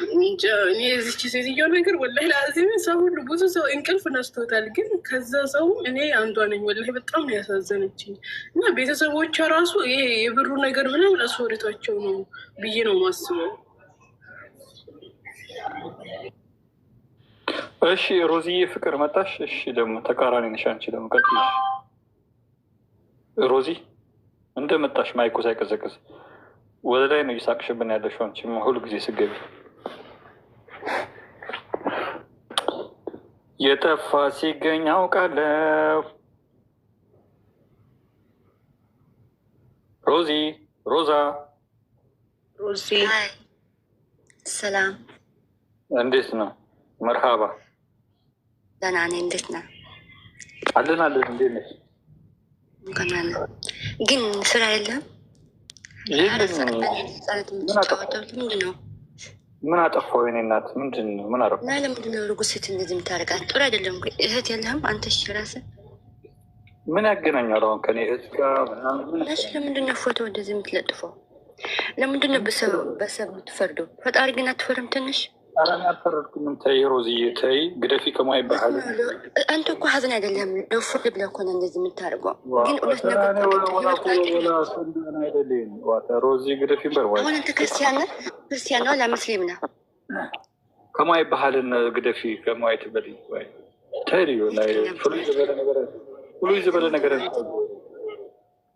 እንጃ እኔ የዚች ሴትዮ ነገር ወላሂ ለአዚም ሰው ሁሉ ብዙ ሰው እንቅልፍ ነስቶታል። ግን ከዛ ሰው እኔ አንዷ ነኝ። ወላሂ በጣም ነው ያሳዘነችኝ። እና ቤተሰቦቿ ራሱ ይሄ የብሩ ነገር ምናምን አስወርቷቸው ነው ብዬ ነው ማስበው። እሺ ሮዚዬ ፍቅር መጣሽ። እሺ ደግሞ ተቃራኒ ነሽ አንቺ። ደግሞ ቀጥልሽ ሮዚ እንደመጣሽ ማይኩ ሳይቀዘቅዝ ወደ ላይ ነው እየሳቅሽብን ያለሽው አንቺ ሁሉ ጊዜ ስገቢ። የጠፋ ሲገኝ አውቃለሁ። ሮዚ ሮዛ ሮዚ ሰላም፣ እንዴት ነው? መርሃባ ደህና ነኝ። እንዴት ነህ? አለን አለን። እንዴት ነሽ? ግን ስራ የለም። ምንድን ነው? ምን አጠፋው? የእኔ እናት ምንድን ነው? ምን አረፍ? ለምንድን ነው ርጉዝ ሴት እንደዚህ የምታደርጋት? ጥሩ አይደለም። እህት የለህም አንተ? እሺ እራስህ ምን ያገናኛል አሁን ከኔ እህት ጋር? ለምንድን ነው ፎቶ እንደዚህ የምትለጥፈው? ለምንድን ነው በሰብ የምትፈርደው? ፈጣሪ ግን አትፈርም ትንሽ? ኧረ እኔ አልፈረድኩም። ተይ ሮዝዬ ተይ፣ ግደፊ ከማይ ባህል። አንተ እኮ ሀዘን አይደለም ለፍርድ ብለህ እኮ ነው እንደዚህ የምታደርገው። ግን እውነት ሮዚ ግደፊ በር። አሁን አንተ ክርስቲያን ነው ለሙስሊም ነው? ከማይ ባህልን ግደፊ ከማይ ትበል ተይ።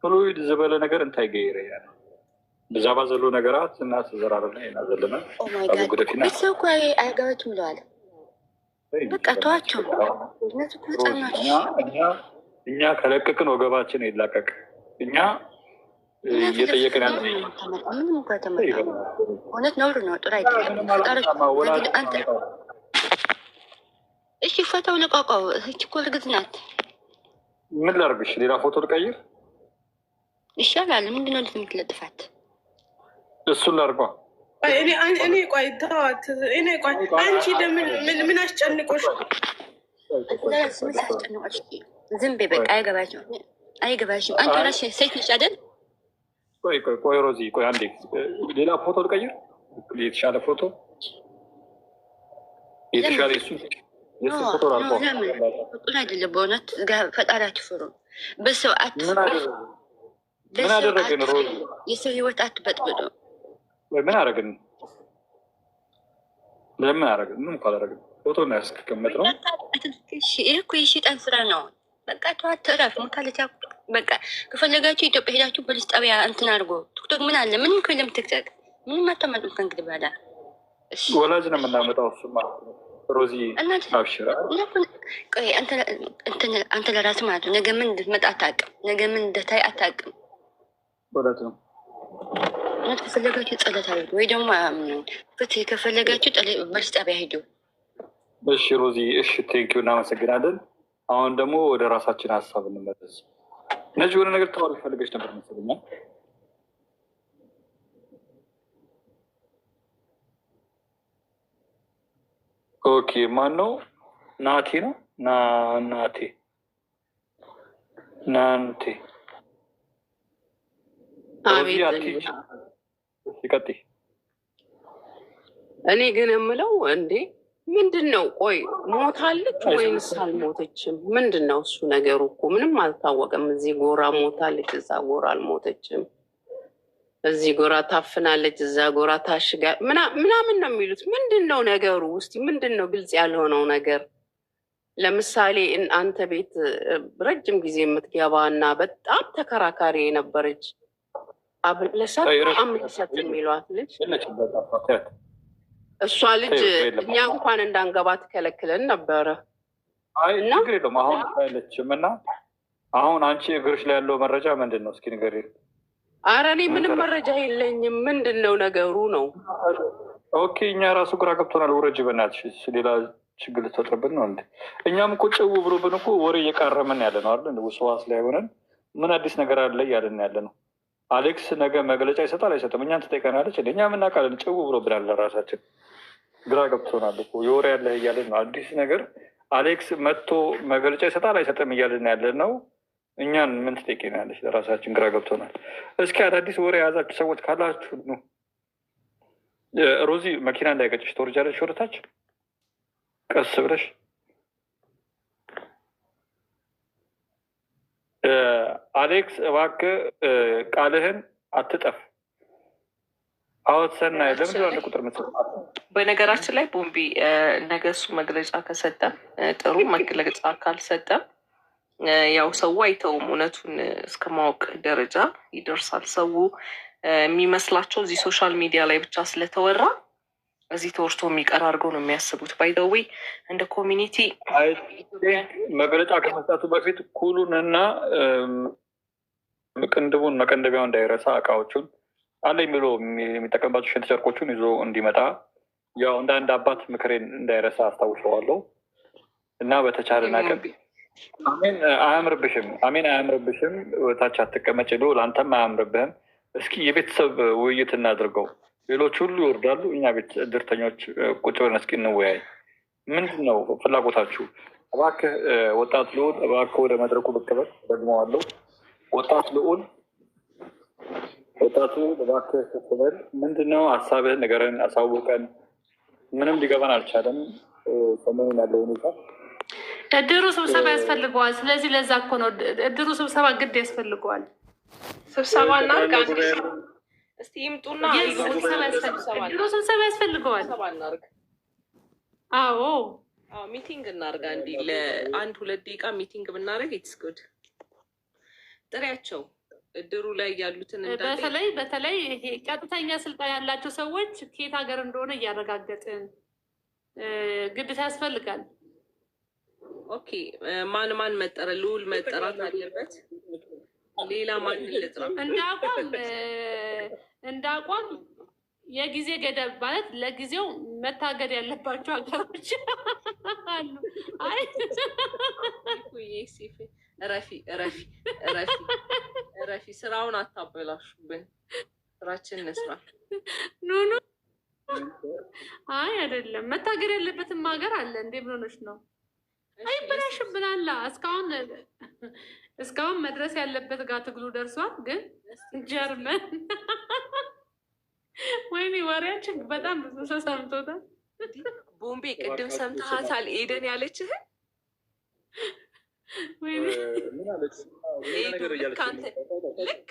ፍሉይድ ዝበለ ነገር እንታይ ገይረ ያ ብዛባ ዘሎ ነገራት እና ተዘራረና ኢና ዘለና ቤተሰብ እኮ አያገባችም ብለዋል። በቃ ተዋቸው። እኛ ከለቀቅን ወገባችን ይላቀቅ። እኛ እየጠየቅን ያለ ምንም እንኳ ተመጣ እውነት ነውር ነው። ጥሩ አይደለም። እሺ ፎቶው ልቋቋው። እህች እኮ እርግጥ ናት። ምን ላርግሽ? ሌላ ፎቶ ልቀይር ይሻላል። ምንድነው የምትለጥፋት? እሱን ላርጓ። እኔ ቆይ ተዋት። እኔ ቆይ አንቺ ምን አስጨንቆሽ? ዝም በይ በቃ። አይገባሽም። አንቺ እራስሽ ሴት ነሽ አይደል? ቆይ ሮዚ ቆይ አንዴ ሌላ ፎቶ ልቀይር። የተሻለ ፎቶ የተሻለ የሱ ፎቶ ላርጓ። ጥሩ አይደለም በእውነት። ፈጣሪያችሁ ፍሩ። በሰው ምን አደረግን? ሮዚ የሰው ህይወት አትበጥብጡ። ምን አደረግን? ለምን አደረግን? ምን እኮ አላደረግን። ፎቶ ነው ያስቀመጥ ነው። ይህ እኮ የሸጣን ስራ ነው። በቃ ተዋት፣ ትዕረፍ። ሙታለች። በቃ ከፈለጋችሁ ኢትዮጵያ ሄዳችሁ ፖሊስ ጣቢያ እንትን አድርጎ። ቲክቶክ ምን አለ? ምንም እኮ የለም ቲክቶክ። ምንም አታመጡም ከእንግዲህ በኋላ። ወላጅ ነው የምናመጣው። እሱማ ሮዚ አብሽራ። ቆይ አንተ ለራስህ ማለት ነው ነገ ምን እንድትመጣ አታውቅም። ነገ ምን እንደታይ አታውቅም። ወላት ነው ከፈለጋችሁ ጸሎት አድርጉ፣ ወይ ደግሞ ፍትህ ከፈለጋችሁ ፖሊስ ጣቢያ ሄዱ። እሺ ሮዚ፣ እሺ ቴንኪው፣ እናመሰግናለን። አሁን ደግሞ ወደ ራሳችን ሀሳብ እንመለስ። እነዚህ የሆነ ነገር ተዋል ፈልገች ነበር መሰለኝ። ኦኬ፣ ማን ነው? ናቴ ነው። ናንቴ ይቀጥይ። እኔ ግን የምለው እንዴ ምንድን ነው? ቆይ ሞታለች ወይንስ አልሞተችም? ምንድን ነው እሱ ነገሩ? እኮ ምንም አልታወቀም። እዚህ ጎራ ሞታለች፣ እዛ ጎራ አልሞተችም። እዚህ ጎራ ታፍናለች፣ እዛ ጎራ ታሽጋ ምናምን ነው የሚሉት። ምንድን ነው ነገሩ? እስኪ ምንድን ነው ግልጽ ያልሆነው ነገር? ለምሳሌ አንተ ቤት ረጅም ጊዜ የምትገባ እና በጣም ተከራካሪ የነበረች አምለሰት የሚሏት ልጅ እሷ ልጅ እኛ እንኳን እንዳንገባ ትከለክለን ነበረ። ችግር የለውም። አሁን አይለችም እና አሁን አንቺ እግርሽ ላይ ያለው መረጃ ምንድን ነው? እስኪ ንገሪኝ። ኧረ እኔ ምንም መረጃ የለኝም። ምንድን ነው ነገሩ ነው? ኦኬ፣ እኛ ራሱ ግራ ገብቶናል። ውረጅ በእናትሽ። ሌላ ችግር ልትፈጥርብን ነው እንዴ? እኛም እኮ ጭው ብሎብን እኮ ወሬ እየቃረምን ያለ ነው አለ ውስዋስ ላይ ሆነን ምን አዲስ ነገር አለ እያለን ያለ ነው። አሌክስ ነገ መግለጫ ይሰጣል አይሰጥም? እኛን ትጠይቀናለች። እኛ የምናውቃለን። ጭው ብሎብናል። ራሳችን ግራ ገብቶናል እኮ የወሬ ያለ እያለን ነው። አዲስ ነገር አሌክስ መጥቶ መግለጫ ይሰጣል አይሰጥም እያለን ያለን ነው። እኛን ምን ትጠይቀናለች? ለራሳችን ግራ ገብቶናል። እስኪ አዳዲስ ወሬ የያዛችሁ ሰዎች ካላችሁ ነው ሮዚ መኪና እንዳይገጭሽ ተወርጃለሽ ወደታች ቀስ ብለሽ። አሌክስ እባክህ ቃልህን አትጠፍ። አወሰናይ ለምንድን አንድ ቁጥር ምትሰጥ? በነገራችን ላይ ቦምቢ ነገ እሱ መግለጫ ከሰጠ ጥሩ፣ መግለጫ ካልሰጠ ያው ሰው አይተውም። እውነቱን እስከ ማወቅ ደረጃ ይደርሳል። ሰው የሚመስላቸው እዚህ ሶሻል ሚዲያ ላይ ብቻ ስለተወራ እዚህ ተወርቶ የሚቀር አድርገው ነው የሚያስቡት። ባይደዌ እንደ ኮሚኒቲ መግለጫ ከመስጠቱ በፊት ኩሉን እና ቅንድቡን መቀንደቢያው እንዳይረሳ እቃዎቹን አለኝ ብሎ የሚጠቀምባቸው ሽንት ጨርቆቹን ይዞ እንዲመጣ ያው እንደ አንድ አባት ምክሬን እንዳይረሳ አስታውሰዋለሁ። እና በተቻለን አቅም አሜን አያምርብሽም፣ አሜን አያምርብሽም፣ ታች አትቀመጭ ብሎ ለአንተም አያምርብህም። እስኪ የቤተሰብ ውይይት እናድርገው። ሌሎች ሁሉ ይወርዳሉ፣ እኛ ቤት እድርተኞች ቁጭ ብለን እስኪ እንወያይ። ምንድን ነው ፍላጎታችሁ? እባክህ ወጣት ልዑል እባክህ ወደ መድረኩ ብቅ በል። ደግመዋለሁ፣ ወጣት ልዑል፣ ወጣቱ እባክህ ብቅ በል። ምንድን ነው ሀሳብህን ንገረን፣ አሳውቀን። ምንም ሊገባን አልቻለም። ሰሞኑን ያለው ሁኔታ እድሩ ስብሰባ ያስፈልገዋል። ስለዚህ ለዛ እኮ ነው እድሩ ስብሰባ ግድ ያስፈልገዋል። ስብሰባ እና እስቲ ይምጡና እድሩ ስብሰባ ያስፈልገዋል። አዎ ሚቲንግ እናርጋ። እንዲ ለአንድ 2 ደቂቃ ሚቲንግ ብናደርግ ኢትስ ጉድ። ጥሪያቸው እድሩ ላይ ያሉትን በተለይ ይሄ ቀጥተኛ ስልጣን ያላቸው ሰዎች ከየት ሀገር እንደሆነ እያረጋገጥን ግዴታ ያስፈልጋል። ኦኬ ማን ማን መጠረ? ልዑል መጠራት አለበት። ሌላ ማን ልጥራ? እንደ አቋም የጊዜ ገደብ ማለት ለጊዜው መታገድ ያለባቸው ሀገሮች አሉ። አይ ረፊ ስራውን አታበላሹብን። ስራችን እንስራ። ኖ አይ አይደለም፣ መታገድ ያለበትም ሀገር አለ። እንዴ ምን ሆነሽ ነው? አይበላሽብናላ። እስካሁን መድረስ ያለበት ጋር ትግሉ ደርሷል። ግን ጀርመን ወይኔ ወሬያችን በጣም ብዙ ሰው ሰምቶታል። ቦምቤ ቅድም ሰምተሃታል? ኤደን ያለችህ ልክ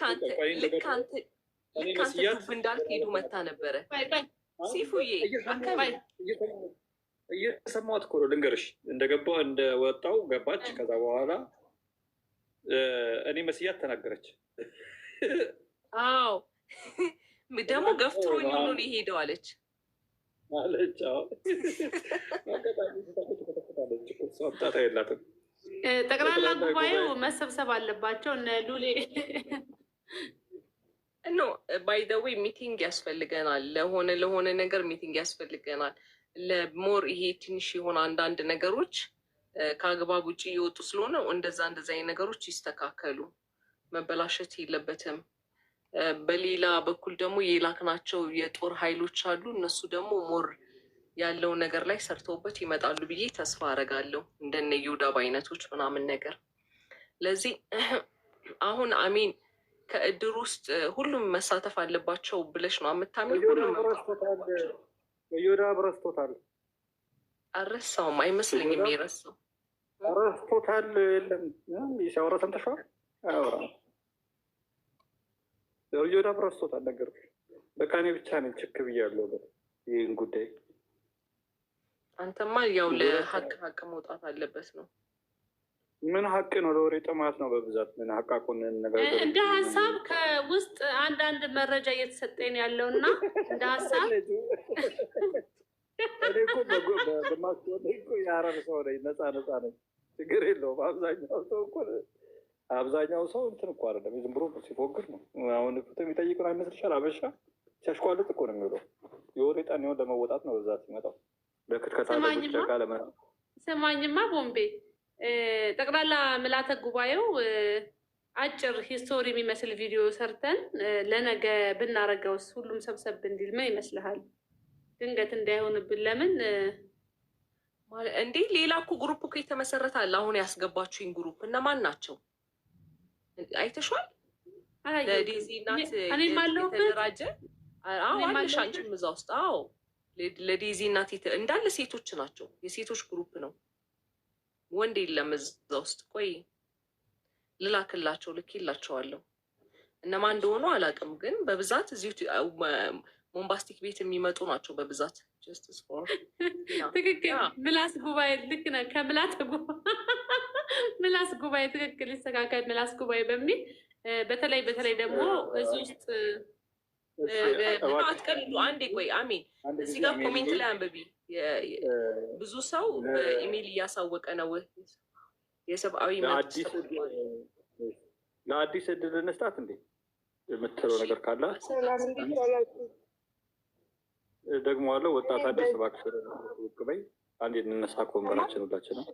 አንተ እንዳልክ ሄዱ መታ ነበረ። ሲፉዬ እየሰማሁት እኮ ነው። ልንገርሽ እንደገባሁ እንደወጣው ገባች። ከዛ በኋላ እኔ መስያት ተናገረች። አዎ ደግሞ ገፍትሮኝ ሁሉ ሄደው አለች። ጣጣ የላትም። ጠቅላላ ጉባኤው መሰብሰብ አለባቸው። እነ ሉሌ ኖ ባይ ዘ ዌይ ሚቲንግ ያስፈልገናል። ለሆነ ነገር ሚቲንግ ያስፈልገናል። ለሞር ይሄ ትንሽ የሆነ አንዳንድ ነገሮች ከአግባብ ውጭ እየወጡ ስለሆነ እንደዛ አይነት ነገሮች ይስተካከሉ። መበላሸት የለበትም። በሌላ በኩል ደግሞ የላክናቸው የጦር ኃይሎች አሉ። እነሱ ደግሞ ሞር ያለው ነገር ላይ ሰርተውበት ይመጣሉ ብዬ ተስፋ አደርጋለሁ። እንደነ ዮዳብ አይነቶች ምናምን ነገር። ለዚህ አሁን አሚን ከእድር ውስጥ ሁሉም መሳተፍ አለባቸው ብለሽ ነው የምታምኝ? ሁሉም ዮዳብ ረስቶታል። አልረሳውም አይመስለኝም። የረሳው ረስቶታል። የለም ሲያወራ ሰምተሽዋል? አያወራም። ዮዳብ ረስቶታል። ነገርኩሽ። በቃ እኔ ብቻ ነኝ ችክ ብያለሁ ይህን ጉዳይ። አንተማ ያው ለሀቅ መውጣት አለበት ነው። ምን ሀቅ ነው? ለወሬ ጥማት ነው በብዛት። ምን ሀቃቁን ነገር እንደ ሀሳብ ከውስጥ አንዳንድ መረጃ እየተሰጠኝ ያለው እና እንደ ሀሳብ እኔ እኮ በማስወደ እኮ የአረብ ሰው ነኝ። ነፃ ነኝ፣ ችግር የለውም። አብዛኛው ሰው እንትን እኮ አይደለም፣ ዝም ብሎ ሲፎግር ነው። አሁን ፍትህ የሚጠይቁን አይመስልሻል? አበሻ ሲያሽቋልጥ እኮ ነው የሚውለው። የወሬ ጣኔውን ለመወጣት ነው በብዛት ሲመጣው። ስማኝማ ቦምቤ፣ ጠቅላላ ምልዓተ ጉባኤው አጭር ሂስቶሪ የሚመስል ቪዲዮ ሰርተን ለነገ ብናረገውስ? ሁሉም ሰብሰብ እንዲል ምን ይመስልሃል? ድንገት እንዳይሆንብን። ለምን እንዴ? ሌላ እኮ ግሩፕ እኮ የተመሰረታል። አሁን ያስገባችሁኝ ግሩፕ እነማን ናቸው? አይተሽዋል? ለዴዚ ናት የተደራጀ አለሽ አንቺም እዛ ውስጥ። አዎ ለዴዚ እና እንዳለ ሴቶች ናቸው። የሴቶች ግሩፕ ነው፣ ወንድ የለም እዛ ውስጥ። ቆይ ልላክላቸው፣ ልኬላቸዋለሁ። እነማን እንደሆኑ አላውቅም፣ ግን በብዛት እዚሁ ሞምባስቲክ ቤት የሚመጡ ናቸው በብዛት። ትክክል። ምላስ ጉባኤ ልክ ነህ። ምላስ ጉባኤ ትክክል፣ ይስተካከል። ምላስ ጉባኤ በሚል በተለይ ደግሞ እዚህ ውስጥ አትቀልዱ። አንዴ ቆይ አሜን፣ እዚህ ጋር ኮሜንት ላይ አንብቢ። ብዙ ሰው በኢሜይል እያሳወቀ ነው የሰብአዊ መብት ለአዲስ እድል እንስጣት እንዴ የምትለው ነገር ካለ ደግሞ አለው። ወጣት አዲስ እባክሽ በይ አንዴ እንነሳ። ከወንበራችን ሁላችንም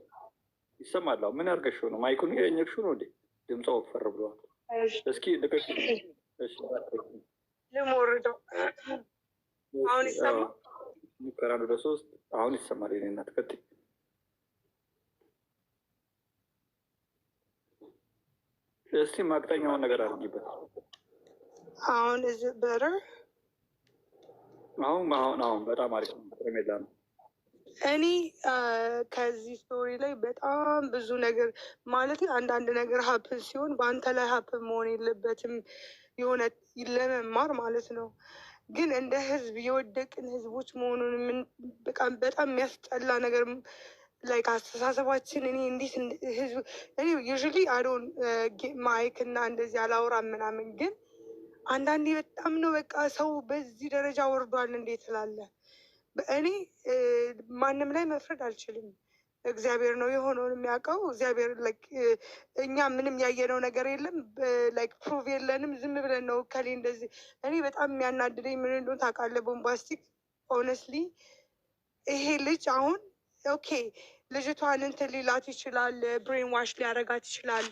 ይሰማል። ምን ያርገሽው ነው? ማይኩን የኘርሽው ነው እንዴ? ድምፅ ወፈር ብለዋል። እስኪ ልቀሽ ልሞርደው። አሁን ይሰማ ሙከራ ወደ 3 አሁን ይሰማል። የኔ እናት ቀጥይ። እስቲ ማቅጠኛውን ነገር አድርጊበት። አሁን is it better? አሁን በጣም አሪፍ ነው። ሜላ ነው። እኔ ከዚህ ስቶሪ ላይ በጣም ብዙ ነገር ማለት አንዳንድ ነገር ሀፕን ሲሆን በአንተ ላይ ሀፕን መሆን የለበትም የሆነ ለመማር ማለት ነው። ግን እንደ ህዝብ የወደቅን ህዝቦች መሆኑን በጣም የሚያስጠላ ነገር ላይ አስተሳሰባችን እኔ እንዴት ህዝብ እኔ ዩዥሊ አዶን ማይክ እና እንደዚህ አላውራም ምናምን፣ ግን አንዳንዴ በጣም ነው በቃ ሰው በዚህ ደረጃ ወርዷል እንዴት ላለ እኔ ማንም ላይ መፍረድ አልችልም። እግዚአብሔር ነው የሆነውን የሚያውቀው። እግዚአብሔር እኛ ምንም ያየነው ነገር የለም፣ ላይክ ፕሩቭ የለንም። ዝም ብለን ነው ከሌ እንደዚህ። እኔ በጣም የሚያናድደኝ ምን እንደሆነ ታውቃለህ? ቦምባስቲክ ኦነስትሊ ይሄ ልጅ አሁን ኦኬ ልጅቷን እንትን ሊላት ይችላል፣ ብሬን ዋሽ ሊያረጋት ይችላል፣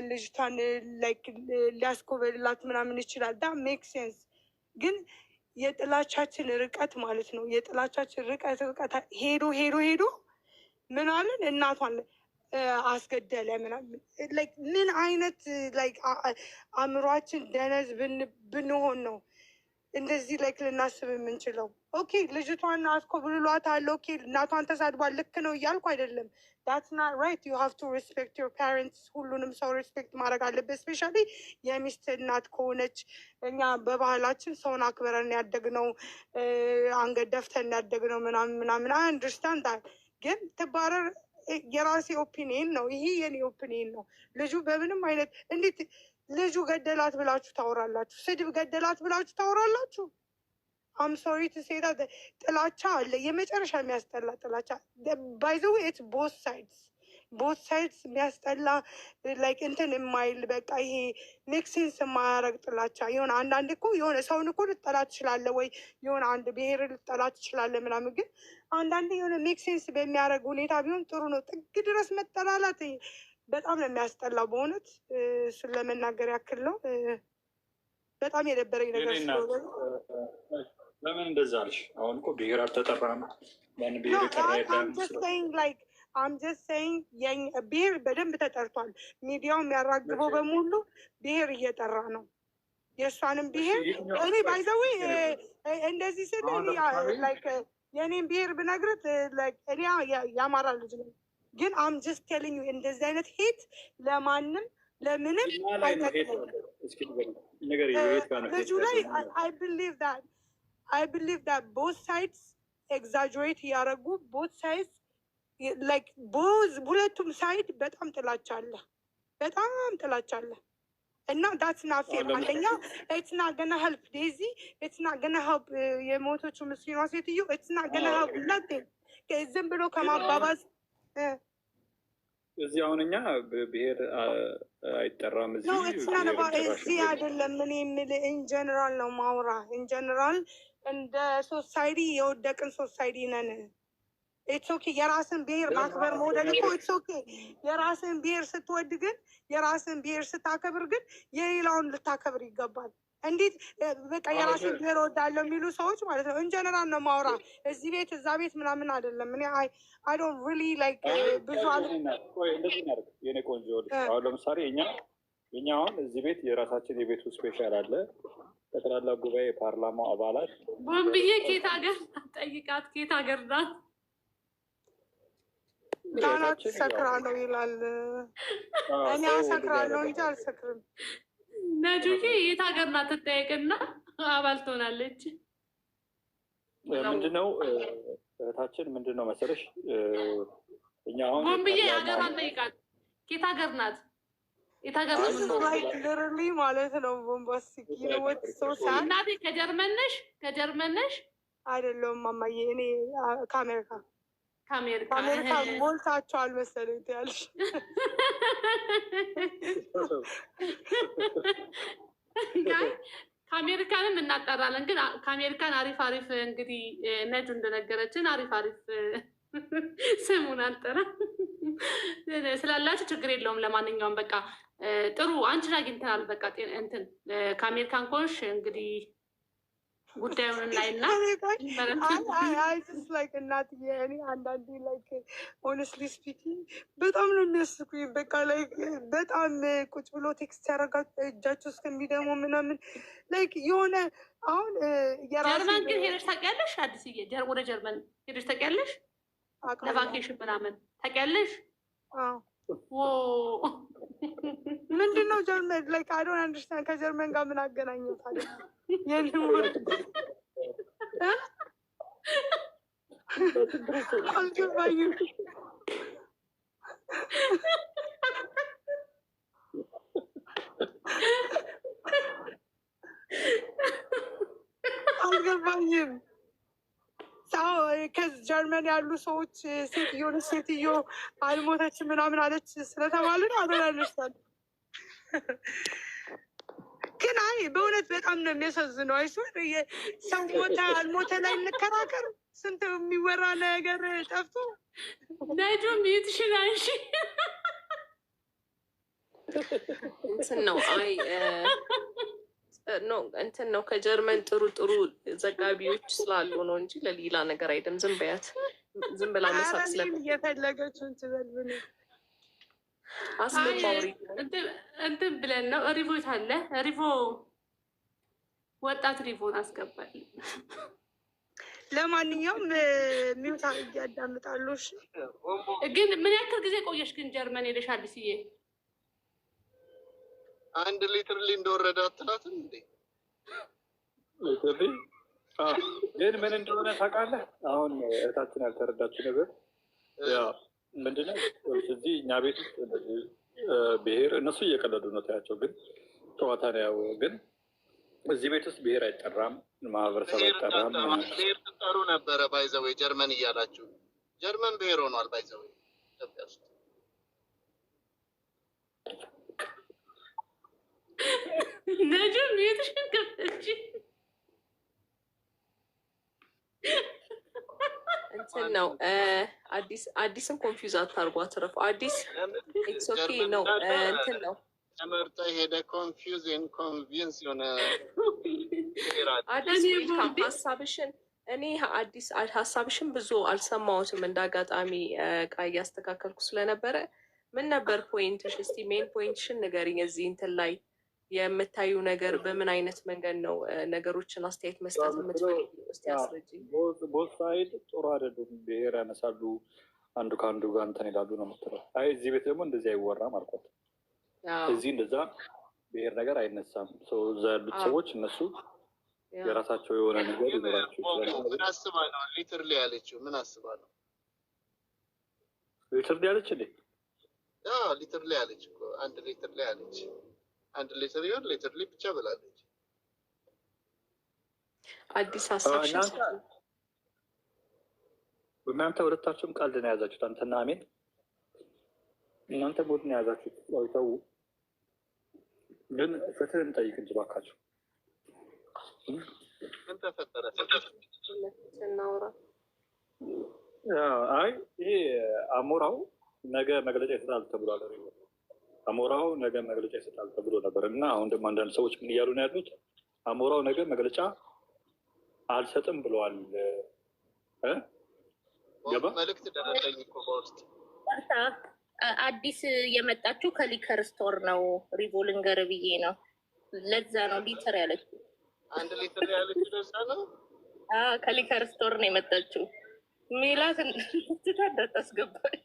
ልጅቷን ላይክ ሊያስኮበልላት ምናምን ይችላል። ዳ ሜክ ሴንስ። ግን የጥላቻችን ርቀት ማለት ነው የጥላቻችን ርቀት ሄዶ ምን አለን እናቷን አስገደለ ምናምን። ምን አይነት አእምሯችን ደነዝ ብንሆን ነው እንደዚህ ልናስብ የምንችለው? ኦኬ ልጅቷን አስኮብልሏታል፣ ኦኬ እናቷን ተሳድቧል፣ ልክ ነው እያልኩ አይደለም። ዳትስ ናት ራይት። ዩ ሃቭ ቱ ሪስፔክት ዮር ፓረንትስ። ሁሉንም ሰው ሪስፔክት ማድረግ አለበት። ስፔሻሊ የሚስት እናት ከሆነች። እኛ በባህላችን ሰውን አክብረን ያደግነው፣ አንገት ደፍተን ያደግነው ምናምን አንደርስታንድ። ግን ትባረር የራሴ ኦፒኒየን ነው፣ ይሄ የኔ ኦፒኒየን ነው። ልጁ በምንም አይነት እንዴት ልጁ ገደላት ብላችሁ ታወራላችሁ? ስድብ ገደላት ብላችሁ ታወራላችሁ? አም ሶሪ ቱ ሴ ዳት ጥላቻ አለ፣ የመጨረሻ የሚያስጠላ ጥላቻ። ባይ ዘ ዌይ ኢትስ ቦት ሳይድስ የሚያስጠላ ላይክ እንትን የማይል በቃ ይሄ ሜክ ሴንስ የማያረግ ጥላቻ። የሆነ አንዳንድ እኮ የሆነ ሰውን እኮ ልጠላ ትችላለህ፣ ወይ የሆነ አንድ ብሔር ልጠላ ትችላለህ ምናምን። ግን አንዳንድ የሆነ ሜክ ሴንስ በሚያደርግ ሁኔታ ቢሆን ጥሩ ነው። ጥግ ድረስ መጠላላት በጣም ነው የሚያስጠላው። በእውነት እሱን ለመናገር ያክል ነው። በጣም የደበረኝ ነገር ስለሆነ ለምን እንደዛ አልሽ? አሁን እኮ ብሔር አልተጠራም። ያን ብሔር የጠራ የለም። አም ጀስት ሴይንግ ብሔር በደንብ ተጠርቷል። ሚዲያው የሚያራግበው በሙሉ ብሔር እየጠራ ነው። የእሷንም ብሔር እኔ ባይዘዊ እንደዚህ ስል የእኔን ብሔር ብነግርት እኔ የአማራ ልጅ ነው። ግን አም ጀስት ቴሊንግ ዩ እንደዚህ አይነት ሄት ለማንም ለምንም አይጠቅምም። ልጁ ላይ I believe that both sides exaggerate እያደረጉ both sides like ሁለቱም ሳይድ በጣም ጥላቻ አለ እና that's not fair። አንደኛ it's not gonna help Daisy, it's not gonna help የሞቶቹ ምስኪኗ ሴትዮ፣ it's not gonna help nothing። ዝም ብሎ ከማባባዝ እዚህ አሁን እኛ ብሔር አይጠራም። እዚህ አይደለም እኔ የምልህ ኢንጀነራል ነው ማውራ። ኢንጀነራል እንደ ሶሳይቲ የወደቅን ሶሳይቲ ነን። ኢትስ ኦኬ የራስን ብሔር ማክበር መውደድ እኮ ኢትስ ኦኬ። የራስን ብሔር ስትወድ ግን የራስን ብሔር ስታከብር ግን የሌላውን ልታከብር ይገባል። እንዴት በቃ የራስን ብሔር ወዳለው የሚሉ ሰዎች ማለት ነው። ኢንጀነራል ነው ማውራ። እዚህ ቤት እዛ ቤት ምናምን አይደለም። እኔ አይ ዶንት ሪሊ ላይክ ብዙ የኔ ቆንጆ አሁን ለምሳሌ እኛ አሁን እዚህ ቤት የራሳችን የቤቱ ስፔሻል አለ። ጠቅላላ ጉባኤ የፓርላማው አባላት ቦምብዬ ኬት ሀገር ጠይቃት፣ ኬት ሀገር ናት? ዳናት ሰክራለሁ ይላል። እኔ አሰክራለሁ እንጂ አልሰክርም። ነጁዬ የት ሀገር ናት ትጠየቅና አባል ትሆናለች። ምንድነው እህታችን ምንድነው መሰለሽ እኛ አሁን ቦምብዬ ሀገሯን ጠይቃት፣ ኬት ሀገር ናት? የት ሀገር ነው? ልርሊ ማለት ነው። ቦምባስ ኪሎወት እናቴ ከጀርመን ነሽ? ከጀርመን ነሽ? አይደለሁም ማማዬ፣ እኔ ከአሜሪካ ከአሜሪካ ሞልታችኋል መሰለኝ ትያለሽ። ከአሜሪካንም እናጠራለን፣ ግን ከአሜሪካን አሪፍ አሪፍ እንግዲህ ነጁ እንደነገረችን አሪፍ አሪፍ ስሙን አልጠራም ስላላችሁ ችግር የለውም። ለማንኛውም በቃ ጥሩ አንቺን አግኝተናል። በቃ እንትን ከአሜሪካን ኮንሽ እንግዲህ ጉዳዩን እናይና እናትዬ እኔ አንዳንዴ ላይክ ሆነስትሊ ስፒኪንግ በጣም ነው የሚያስቁኝ። በቃ ላይክ በጣም ቁጭ ብሎ ቴክስት ያደረጋችሁ እጃቸው እስከሚደሞ ምናምን ላይክ የሆነ አሁን ጀርመን ግን ሄደሽ ታውቂያለሽ? አዲስዬ ወደ ጀርመን ሄደሽ ታውቂያለሽ? ለቫኬሽን ምናምን ታውቂያለሽ? ምንድን ነው ጀርመን ላይክ አይ ዶንት አንደርስታንድ። ከጀርመን ጋር ምን አገናኘው ታዲያ? አልገባኝም። አልገባኝም። ከጀርመን ያሉ ሰዎች ሴትዮ አልሞተች ምናምን አለች ስለተባለ ነው አደላለችታል። ግን አይ በእውነት በጣም ነው የሚያሳዝነው። አይሶን ሰው ሞተ አልሞተ ላይ እንከራከር። ስንት የሚወራ ነገር ጠፍቶ ነጁ ሚትሽናንሽ እንትን ነው አይ ነው እንትን ነው ከጀርመን ጥሩ ጥሩ ዘጋቢዎች ስላሉ ነው እንጂ ለሌላ ነገር አይደለም። ዝም በያት፣ ዝም ብላ መሳቅ እየፈለገችውን ትበልብል አስገባሪ እንትን ብለን ነው። ሪቮት አለ ሪቮ ወጣት ሪቮን አስገባል። ለማንኛውም ሚውታ እያዳምጣሉ። ግን ምን ያክል ጊዜ ቆየሽ ግን ጀርመን ሄደሽ አዲስዬ? 1 ሊትር እንደወረደ አትላትም እንዴ? ግን ምን እንደሆነ ታውቃለህ? አሁን እህታችን ያልተረዳችው ነገር ያው ምንድነው እዚህ እኛ ቤት ውስጥ ብሄር እነሱ እየቀለዱ ነው ታያቸው፣ ግን ጨዋታ ነው ያው። ግን እዚህ ቤት ውስጥ ብሄር አይጠራም፣ ማህበረሰብ አይጠራም። ብሄር ትጠሩ ነበረ ባይዘዌ ጀርመን እያላችሁ። ጀርመን ብሄር ሆኗል ባይዘዌ ኢትዮጵያ ውስጥ። ነጁም ቤትሽን ከፍተሽ እንትን ነው አዲስን ኮንፊውዝ አታርጓ ትረፉ። አዲስ ኢትስ ኦኬ ነው እንትን ነው ተመርጦ ሄደ ኮንፊውዝን ኮንቪንስ የሆነ አዲስ ዌልካም። ሀሳብሽን እኔ አዲስ ሀሳብሽን ብዙ አልሰማሁትም፣ እንዳጋጣሚ ዕቃ እያስተካከልኩ ስለነበረ። ምን ነበር ፖይንትሽ? እስቲ ሜን ፖይንትሽን ንገሪኝ። እዚህ እንትን ላይ የምታዩ ነገር በምን አይነት መንገድ ነው ነገሮችን አስተያየት መስጠት የምትፈልጊ? እስቲ አስረጅኝ። ቦት ሳይድ ጥሩ አይደሉም። ብሄር ያነሳሉ፣ አንዱ ከአንዱ ጋር እንትን ይላሉ ነው የምትለው። አይ እዚህ ቤት ደግሞ እንደዚህ አይወራም አልኳት። እዚህ እንደዛ ብሄር ነገር አይነሳም። እዛ ያሉት ሰዎች እነሱ የራሳቸው የሆነ ነገር ይኖራቸው ይችላል። ምን አስባ ነው ሊትርሊ ያለችው? ምን አስባ ነው ሊትርሊ ያለች እንዴ? ሊትርሊ ያለች እኮ 1 ሊትር ላይ ያለች 1 ሊትር ይሆን ሊትርሊ ብቻ ብላለች። አዲስ ሀሳብሽን እናንተ ሁለታችሁም ቀልድ ነው የያዛችሁት። አንተና አሜን እናንተ ሞድ ነው የያዛችሁት። ተው ግን ፍትህ እንጠይቅ እንጂ እባካችሁ። ምን ተፈጠረ? እናውራ። አይ ይሄ አሞራው ነገ መግለጫ ይሰጣል ተብሏል። አሞራው ነገ መግለጫ ይሰጣል ተብሎ ነበር እና አሁን ደግሞ አንዳንድ ሰዎች ምን እያሉ ነው ያሉት? አሞራው ነገ መግለጫ አልሰጥም ብለዋል። ገባ መልዕክት ደረሰኝ እኮ በውስጥ አዲስ የመጣችው ከሊከር ስቶር ነው። ሪቮልንገር ብዬ ነው። ለዛ ነው ሊተር ያለችው። አንድ ሊትር ያለች ደርሳ ነው። ከሊከር ስቶር ነው የመጣችው። ሜላት ትታዳት አስገባች።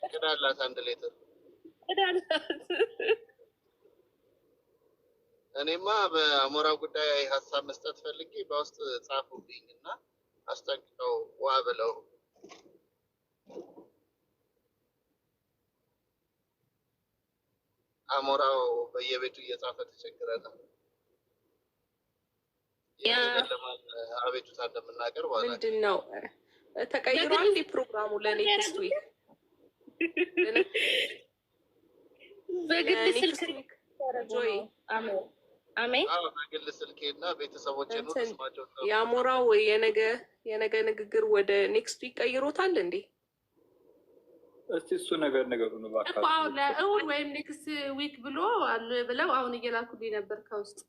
ቅዳላት አንድ ሊትር ቅዳላት። እኔማ በአሞራው ጉዳይ ሀሳብ መስጠት ፈልጌ በውስጥ ጻፉልኝ እና አስጠንቅቀው ዋ ብለው አሞራው በየቤቱ እየጻፈ ተቸግረናል። አቤቱታ እንደምናቀርብ ምንድን ነው ተቀይሯል ፕሮግራሙ ለኔክስት ዊክ በግል ስልክ ጆይ አሜን በግል ስልኬ እና ቤተሰቦቼ ነው ስማቸው የአሞራው የነገ ንግግር ወደ ኔክስት ዊክ ቀይሮታል እንዴ? እስቲ እሱ ነገር ነገሩ ነው ባካችሁ ለእሑድ ወይም ኔክስት ዊክ ብለው አሁን እየላኩልኝ ነበር ከውስጥ።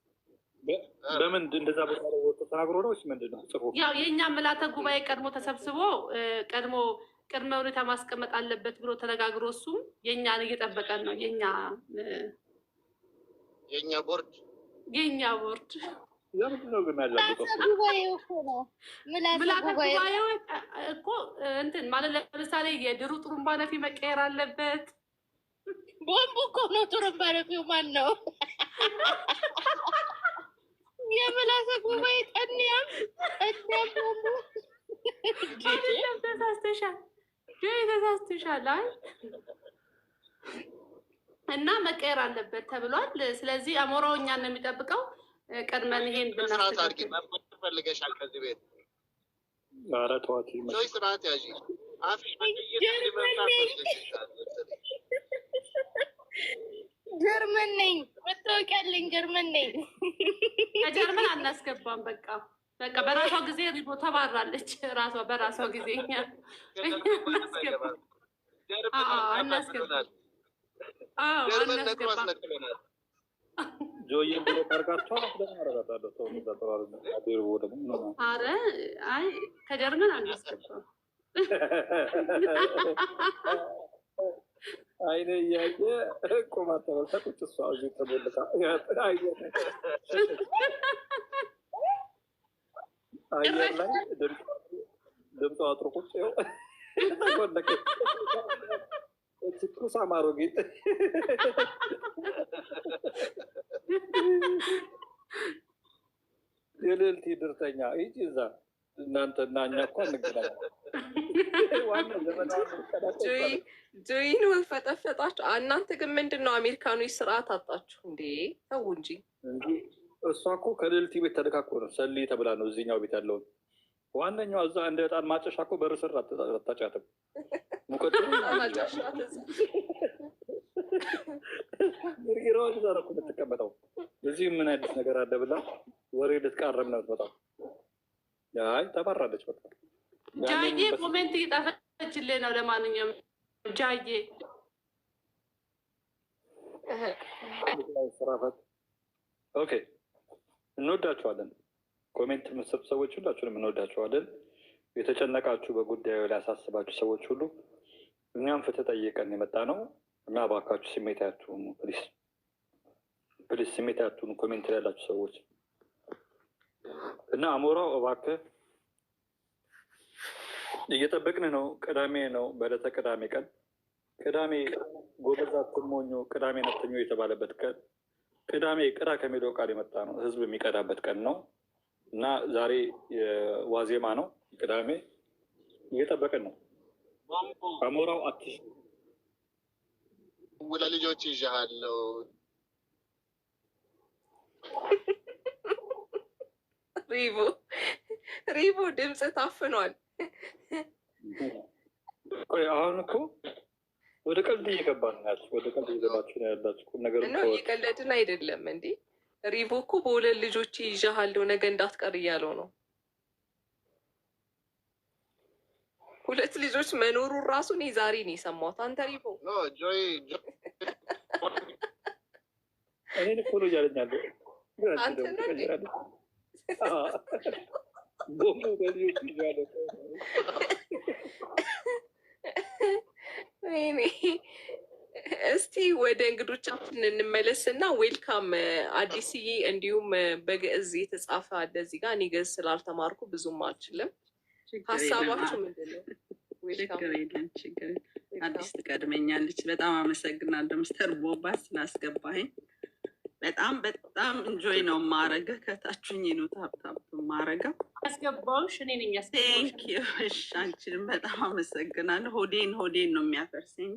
ለምን እንደዛ ቦታ ላይ ወጥቶ ተናግሮ ነው? እሺ ምንድን ነው ጽፎ ያው የእኛ ምልዓተ ጉባኤ ቀድሞ ተሰብስቦ ቀድሞ ቅድመ ሁኔታ ማስቀመጥ አለበት ብሎ ተነጋግሮ እሱም የእኛን እየጠበቀን ነው። የእኛ ቦርድ ለምንድን ነው ግን ያለበት ጉባኤው እኮ ነው ምልዓተ ጉባኤው እኮ እንትን ማለት ለምሳሌ የድሩ ጥሩምባ ነፊ መቀየር አለበት። ቦምቡ እኮ ነው ጥሩምባ ነፊው ማን ነው? የምልዓተ ጉባኤ ጠንያም ተሳስተሻል እና መቀየር አለበት ተብሏል። ስለዚህ አሞራው እኛን ነው የሚጠብቀው። ቀድመን ይሄን ፈልገሻል ከዚህ ቤት ኧረ ተዋት ስርዓት ያዥ ጀርመን ነኝ መታወቂያ አለኝ ጀርመን ነኝ። ከጀርመን አናስገባም። በቃ በራሷ ጊዜ ሪቦ ተባራለች። በራሷ ጊዜ እናስገባል። ጆዬ ብሎ ካርጋቸው ለማረጋታለሁ ሰው ተጠራሩ ነው ደግሞ አረ አይ ከጀርመን አናስገባም። አይኔ እያየ ቆማ ተመልከቶች እሷ እዚህ ተቦልታ አየር ላይ ድምፅ አጥሮ ቁጭ ይኸው ተቆለቀ ትኩስ አማሮ ጌጥ የልዕልት ድርተኛ ይቺ እዛ እናንተ እና እኛ እኮ እንገናኝ ጆይን ወፈጠፈጣችሁ። እናንተ ግን ምንድን ነው አሜሪካኖች ስርዓት አጣችሁ እንዴ? ተው እንጂ። እሷ እኮ ከልዕልት ቤት ተደካኮ ነው ሰሊ ተብላ ነው እዚህኛው ቤት ያለውን ዋነኛዋ እዛ እንደ ዕጣን ማጨሻ እኮ በር ስር አታጫትም። ግርግራዎች እዛ ነው እኮ የምትቀመጠው። እዚህ ምን አዲስ ነገር አለ ብላ ወሬ ልትቃረም ነው በጣም አይ ተባራለች። በቃ ጃዬ ኮሜንት እየጣፈችልህ ነው። ለማንኛውም ጃዬ ስራፈት ኦኬ፣ እንወዳችኋለን። ኮሜንት የምትሰጡ ሰዎች ሁላችሁንም እንወዳችኋለን። የተጨነቃችሁ በጉዳዩ ላይ ያሳስባችሁ ሰዎች ሁሉ እኛም ፍትህ ጠይቀን የመጣ ነው እና እባካችሁ ስሜት አያትሁኑ ፕሊስ ስሜት አያትሁኑ። ኮሜንት ላይ ያላችሁ ሰዎች እና አሞራው እባክህ እየጠበቅን ነው። ቅዳሜ ነው፣ በዕለተ ቅዳሜ ቀን ቅዳሜ ጎበዝ አትሞኙ ቅዳሜ ነተኞ የተባለበት ቀን ቅዳሜ ቅዳ ከሚለው ቃል የመጣ ነው። ህዝብ የሚቀዳበት ቀን ነው እና ዛሬ ዋዜማ ነው። ቅዳሜ እየጠበቅን ነው። አሞራው አትሽ ለልጆች ይዣሃለው ሪቦ ድምፅ ታፍኗል። አሁን እኮ ወደ ቀልድ እየገባን ነው ያልኩት። ወደ ቀልድ እየገባችሁ ነው ያላችሁ ነገር ነው። እየቀለድን አይደለም እንዴ። ሪቦ እኮ በሁለት ልጆች ይዣሃለው ነገ እንዳትቀር እያለው ነው። ሁለት ልጆች መኖሩን ራሱ እኔ ዛሬ ነው የሰማሁት። አንተ ሪቦ እኔን እኮ ነው እያለኝ ያለው አንተ ነህ። ቦምቡ በልጆች ይዣለው እስቲ ወደ እንግዶቻችን እንመለስና ዌልካም አዲስዬ፣ እንዲሁም በግዕዝ የተጻፈ አለ እዚህ ጋር። እኔ ግዕዝ ስላልተማርኩ ብዙም አልችልም። ሀሳባችሁ ምንድን ነው? ችግር የለም ችግር አዲስ ትቀድመኛለች። በጣም አመሰግናለሁ ሚስተር ቦባ ስላስገባኝ። በጣም በጣም እንጆይ ነው ማረገ ከታችኝ ነው ታብታብ ማረገው ያስገባውሽ እኔ ነኝ ያስገባውሽ። አንቺንም በጣም አመሰግናለሁ። ሆዴን ነው የሚያፈርሰኝ።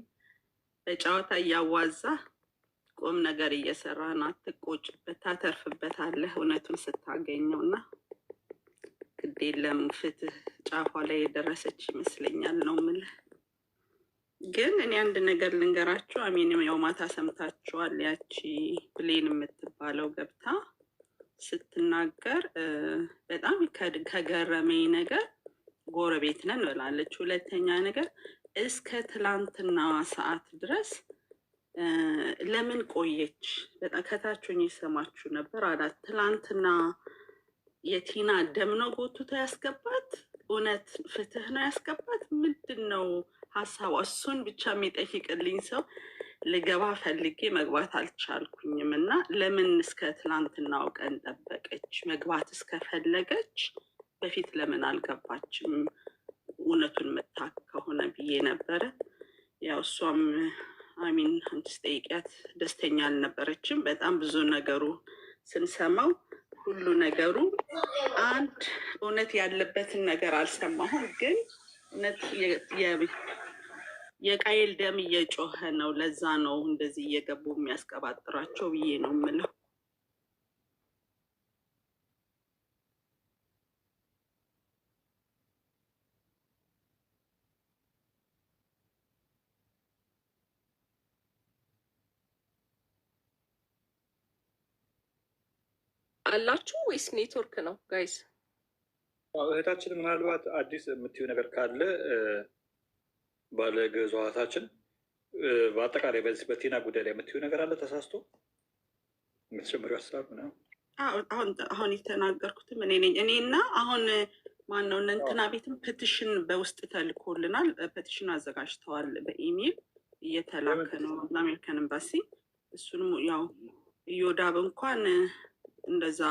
በጨዋታ እያዋዛ ቁም ነገር እየሰራ ነው። አትቆጭበት፣ ታተርፍበታለህ እውነቱን ስታገኘው እና ግድ የለም ፍትህ ጫፏ ላይ የደረሰች ይመስለኛል ነው የምልህ። ግን እኔ አንድ ነገር ልንገራችሁ። አሜንም ያው ማታ ሰምታችኋል። ያቺ ብሌን የምትባለው ገብታ ስትናገር በጣም ከገረመኝ ነገር ጎረቤት ነን ብላለች። ሁለተኛ ነገር እስከ ትላንትና ሰዓት ድረስ ለምን ቆየች? በጣም ከታችሁኝ የሰማችሁ ነበር አላት። ትላንትና የቲና ደም ነው ጎትቶ ያስገባት? እውነት ፍትህ ነው ያስገባት? ምንድን ነው ሀሳቧ? እሱን ብቻ የሚጠይቅልኝ ሰው ልገባ ፈልጌ መግባት አልቻልኩኝም። እና ለምን እስከ ትላንትናው ቀን ጠበቀች? መግባት እስከፈለገች በፊት ለምን አልገባችም? እውነቱን መታክ ከሆነ ብዬ ነበረ። ያው እሷም አሚን አንቺ ስጠይቂያት ደስተኛ አልነበረችም። በጣም ብዙ ነገሩ ስንሰማው ሁሉ ነገሩ አንድ እውነት ያለበትን ነገር አልሰማሁም። ግን እውነት የቃየል ደም እየጮኸ ነው። ለዛ ነው እንደዚህ እየገቡ የሚያስቀባጥራቸው ብዬ ነው የምለው። አላችሁ ወይስ ኔትወርክ ነው ጋይስ? እህታችን ምናልባት አዲስ የምትዩ ነገር ካለ ባለ ገዛዋታችን በአጠቃላይ በዚህ በቲና ጉዳይ ላይ የምትዩ ነገር አለ? ተሳስቶ የምትጨምሪው ሀሳብ ነው? አሁን የተናገርኩትም እኔ ነኝ። እኔና አሁን ማነው እንትና ቤትም ፔቲሽን በውስጥ ተልኮልናል። ፔቲሽን አዘጋጅተዋል በኢሜል እየተላከ ነው ለአሜሪካን ኤምባሲ። እሱንም ያው እዮዳብ እንኳን እንደዛ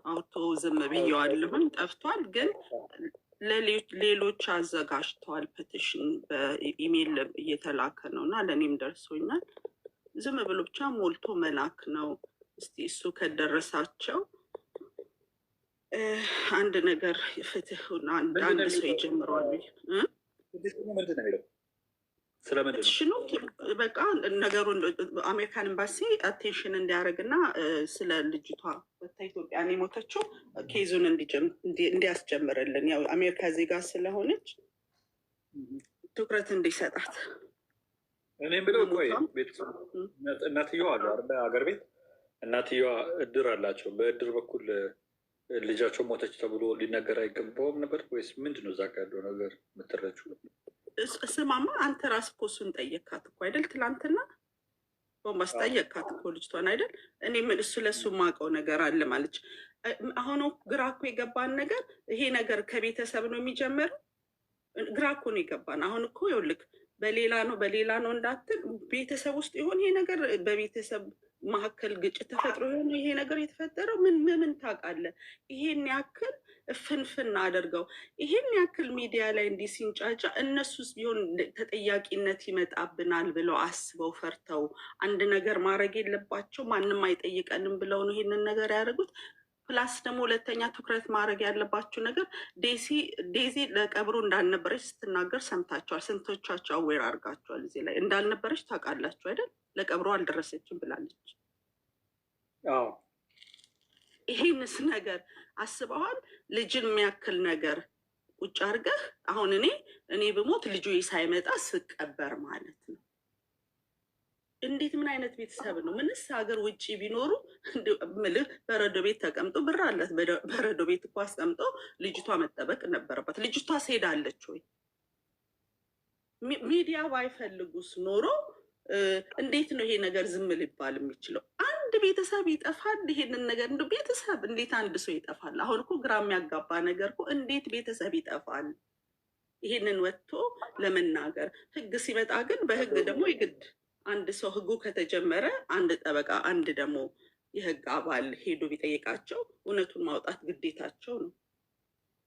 አውርቶ ዝም ብየዋለሁኝ፣ ጠፍቷል። ግን ሌሎች አዘጋጅተዋል። ፔቲሽን በኢሜይል እየተላከ ነው እና ለእኔም ደርሶኛል። ዝም ብሎ ብቻ ሞልቶ መላክ ነው። እስቲ እሱ ከደረሳቸው አንድ ነገር ፍትህ አንድ ሰው ይጀምረዋል። ምንድን ነው የሚለው? ፔቲሽኑ በቃ ነገሩን አሜሪካን ኤምባሲ አቴንሽን እንዲያደርግ እና ስለ ልጅቷ ወታ ኢትዮጵያን የሞተችው ኬዙን እንዲያስጀምርልን ያው አሜሪካ ዜጋ ስለሆነች ትኩረት እንዲሰጣት። እኔም ብለው ቆይ እናትየዋ አሉ አይደል? ሀገር ቤት እናትየዋ እድር አላቸው። በእድር በኩል ልጃቸው ሞተች ተብሎ ሊነገር አይገባውም ነበር ወይስ ምንድን ነው እዛ ጋ ያለው ነገር የምትረችው? ስማማ አንተ ራስህ እኮ እሱን ጠየካት እኮ አይደል? ትላንትና ቦምባስ ጠየካት እኮ ልጅቷን አይደል? እኔ ምን እሱ ለሱ የማውቀው ነገር አለ ማለች። አሁን ግራ እኮ የገባን ነገር ይሄ ነገር ከቤተሰብ ነው የሚጀምረው። ግራ እኮ ነው የገባን። አሁን እኮ ይኸውልህ በሌላ ነው እንዳትል፣ ቤተሰብ ውስጥ የሆነ ይሄ ነገር በቤተሰብ መካከል ግጭት ተፈጥሮ የሆነ ይሄ ነገር የተፈጠረው ምን ታውቃለህ? ይሄን ያክል ፍንፍን አድርገው ይሄን ያክል ሚዲያ ላይ እንዲህ ሲንጫጫ እነሱስ ቢሆን ተጠያቂነት ይመጣብናል ብለው አስበው ፈርተው አንድ ነገር ማድረግ የለባቸው ማንም አይጠይቀንም ብለው ነው ይሄንን ነገር ያደርጉት። ፕላስ ደግሞ ሁለተኛ ትኩረት ማድረግ ያለባችሁ ነገር ዴዚ ለቀብሩ እንዳልነበረች ስትናገር ሰምታችኋል። ስንቶቻችሁ አዌር አድርጋችኋል? እዚህ ላይ እንዳልነበረች ታውቃላችሁ አይደል? ለቀብሩ አልደረሰችም ብላለች። ይሄንስ ነገር አስበዋል? ልጅን የሚያክል ነገር ቁጭ አድርገህ አሁን እኔ ብሞት ልጁ ሳይመጣ ስቀበር ማለት ነው። እንዴት ምን አይነት ቤተሰብ ነው? ምንስ ሀገር ውጭ ቢኖሩ ምልህ በረዶ ቤት ተቀምጦ ብር አለት በረዶ ቤት እኮ አስቀምጦ ልጅቷ መጠበቅ ነበረባት። ልጅቷ ሄዳለች ወይ? ሚዲያ ባይፈልጉስ ኖሮ እንዴት ነው ይሄ ነገር ዝም ሊባል የሚችለው? አንድ ቤተሰብ ይጠፋል። ይሄንን ነገር እንደ ቤተሰብ እንዴት አንድ ሰው ይጠፋል? አሁን እኮ ግራ የሚያጋባ ነገር እኮ እንዴት ቤተሰብ ይጠፋል? ይህንን ወጥቶ ለመናገር ህግ ሲመጣ ግን በህግ ደግሞ የግድ አንድ ሰው ህጉ ከተጀመረ አንድ ጠበቃ አንድ ደግሞ የህግ አባል ሄዶ ቢጠይቃቸው እውነቱን ማውጣት ግዴታቸው ነው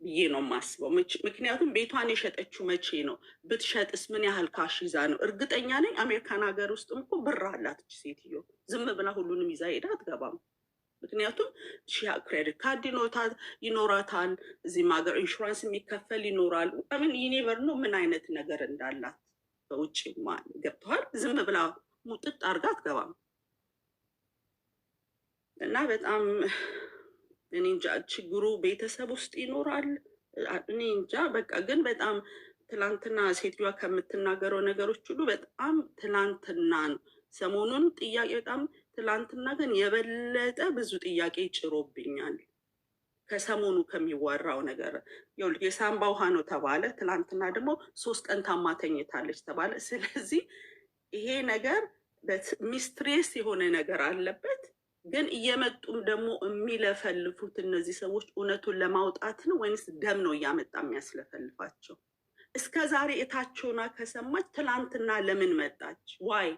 ብዬ ነው የማስበው። ምክንያቱም ቤቷን የሸጠችው መቼ ነው? ብትሸጥስ ምን ያህል ካሽ ይዛ ነው? እርግጠኛ ነኝ አሜሪካን ሀገር ውስጥም እኮ ብር አላት ሴትዮ። ዝም ብላ ሁሉንም ይዛ ሄዳ አትገባም። ምክንያቱም ክሬዲት ካርድ ይኖራታል፣ እዚህም ሀገር ኢንሹራንስ የሚከፈል ይኖራል። ምን ዩኒቨር ነው ምን አይነት ነገር እንዳላት በውጭ ገብተዋል። ዝም ብላ ሙጥጥ አድርጋ አትገባም። እና በጣም እኔ እንጃ ችግሩ ቤተሰብ ውስጥ ይኖራል። እኔ እንጃ በቃ ግን በጣም ትላንትና ሴትዮዋ ከምትናገረው ነገሮች ሁሉ በጣም ትላንትና ነው። ሰሞኑን ጥያቄ በጣም ትላንትና ግን የበለጠ ብዙ ጥያቄ ጭሮብኛል ከሰሞኑ ከሚወራው ነገር። የሳምባ ውሃ ነው ተባለ። ትላንትና ደግሞ 3 ቀን ታማ ተኝታለች ተባለ። ስለዚህ ይሄ ነገር ሚስትሬስ የሆነ ነገር አለበት። ግን እየመጡም ደግሞ የሚለፈልፉት እነዚህ ሰዎች እውነቱን ለማውጣት ነው ወይንስ ደም ነው እያመጣ የሚያስለፈልፋቸው? እስከ ዛሬ እታቸውና ከሰማች ትላንትና ለምን መጣች? ዋይ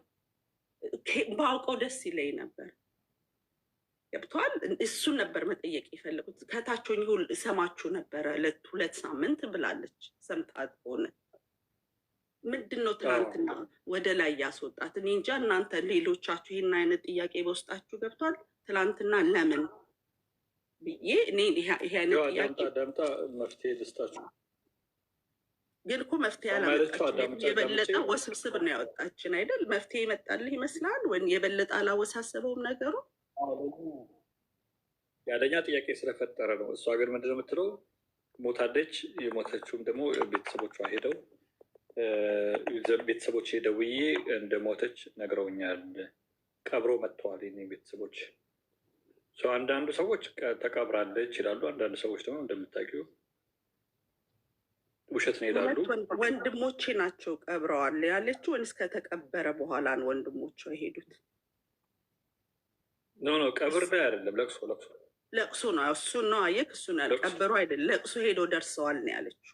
ባውቀው ደስ ይለኝ ነበር። ገብቷል። እሱን ነበር መጠየቅ የፈለጉት። ከታቸው ይሁን ሰማችሁ ነበረ 2 ሳምንት ብላለች። ሰምታት ሆነ ምንድን ነው ትናንትና ወደ ላይ ያስወጣት? እኔ እንጃ። እናንተ ሌሎቻችሁ ይህን አይነት ጥያቄ በውስጣችሁ ገብቷል? ትናንትና ለምን ብዬ እኔ ይሄ አይነት ጥያቄ ዳምጣ መፍትሄ ልስጣችሁ። ግን እኮ መፍትሄ አላመጣችም። የበለጠ ወስብስብ ነው ያወጣችን አይደል? መፍትሄ ይመጣልህ ይመስላል ወይ? የበለጠ አላወሳሰበውም ነገሩ። ያለኛ ጥያቄ ስለፈጠረ ነው። እሷ ግን ምንድነው የምትለው? ሞታለች። የሞተችውም ደግሞ ቤተሰቦቿ ሄደው ቤተሰቦች ደውዬ እንደሞተች ነግረውኛል። ቀብሮ መጥተዋል የኔ ቤተሰቦች። አንዳንዱ ሰዎች ተቀብራለች ይላሉ። አንዳንድ ሰዎች ደግሞ እንደምታውቂው ውሸት ነው ይላሉ። ወንድሞቼ ናቸው ቀብረዋል ያለችው ወይስ ከተቀበረ በኋላ ነው ወንድሞቿ የሄዱት? ኖ ቀብር ላይ አይደለም፣ ለቅሶ ነው። እሱ ነው አየክ፣ እሱ ነው ያልቀበሩ አይደለም፣ ለቅሶ ሄደው ደርሰዋል ነው ያለችው።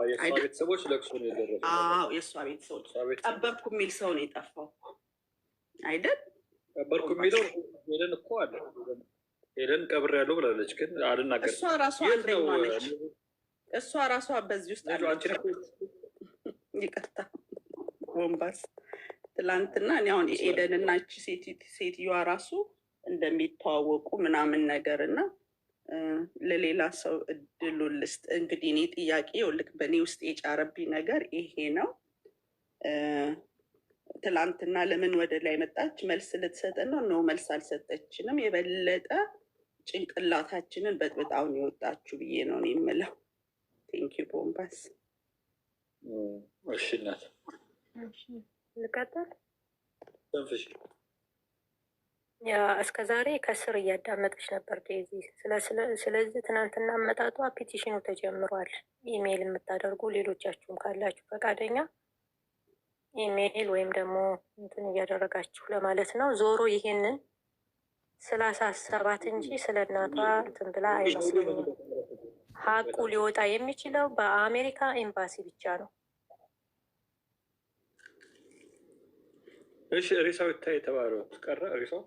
የእሷ ቤተሰቦች ለቅሶ ነው የደረሰው። የእሷ ቤተሰቦች ቀበርኩ የሚል ሰው ነው የጠፋው አይደል? ቀበርኩ የሚለው ሄደን እኮ አለ። ሄደን ቀብር ያለው ብላለች፣ ግን አልናገርም። እሷ ራሷ አንደኛ ነች። እሷ ራሷ በዚህ ውስጥ ይቅርታ ወንባስ ትላንትና እኔ አሁን ኤደን እና እቺ ሴትዮዋ ራሱ እንደሚተዋወቁ ምናምን ነገር እና ለሌላ ሰው እድሉን ልስጥ። እንግዲህ እኔ ጥያቄ ይኸውልህ በእኔ ውስጥ የጫረብኝ ነገር ይሄ ነው። ትላንትና ለምን ወደ ላይ መጣች? መልስ ልትሰጠን ነው? መልስ አልሰጠችንም። የበለጠ ጭንቅላታችንን በጥብጣውን የወጣችሁ ብዬ ነው እኔ የምለው። ቴንኪው ቦምባስ። እሺ እናት ልቀጥል። ተንፍሽ። ያ እስከ ዛሬ ከስር እያዳመጠች ነበር ዴዚ። ስለዚህ ትናንትና አመጣጧ ፒቲሽኑ ተጀምሯል። ኢሜይል የምታደርጉ ሌሎቻችሁም ካላችሁ ፈቃደኛ ኢሜይል ወይም ደግሞ እንትን እያደረጋችሁ ለማለት ነው። ዞሮ ይሄንን ስላሳሰባት እንጂ ስለ እናቷ እንትን ብላ አይመስለኝም። ሀቁ ሊወጣ የሚችለው በአሜሪካ ኤምባሲ ብቻ ነው። እሺ ሬሳው ይታይ የተባለው ቀረ። ሬሳው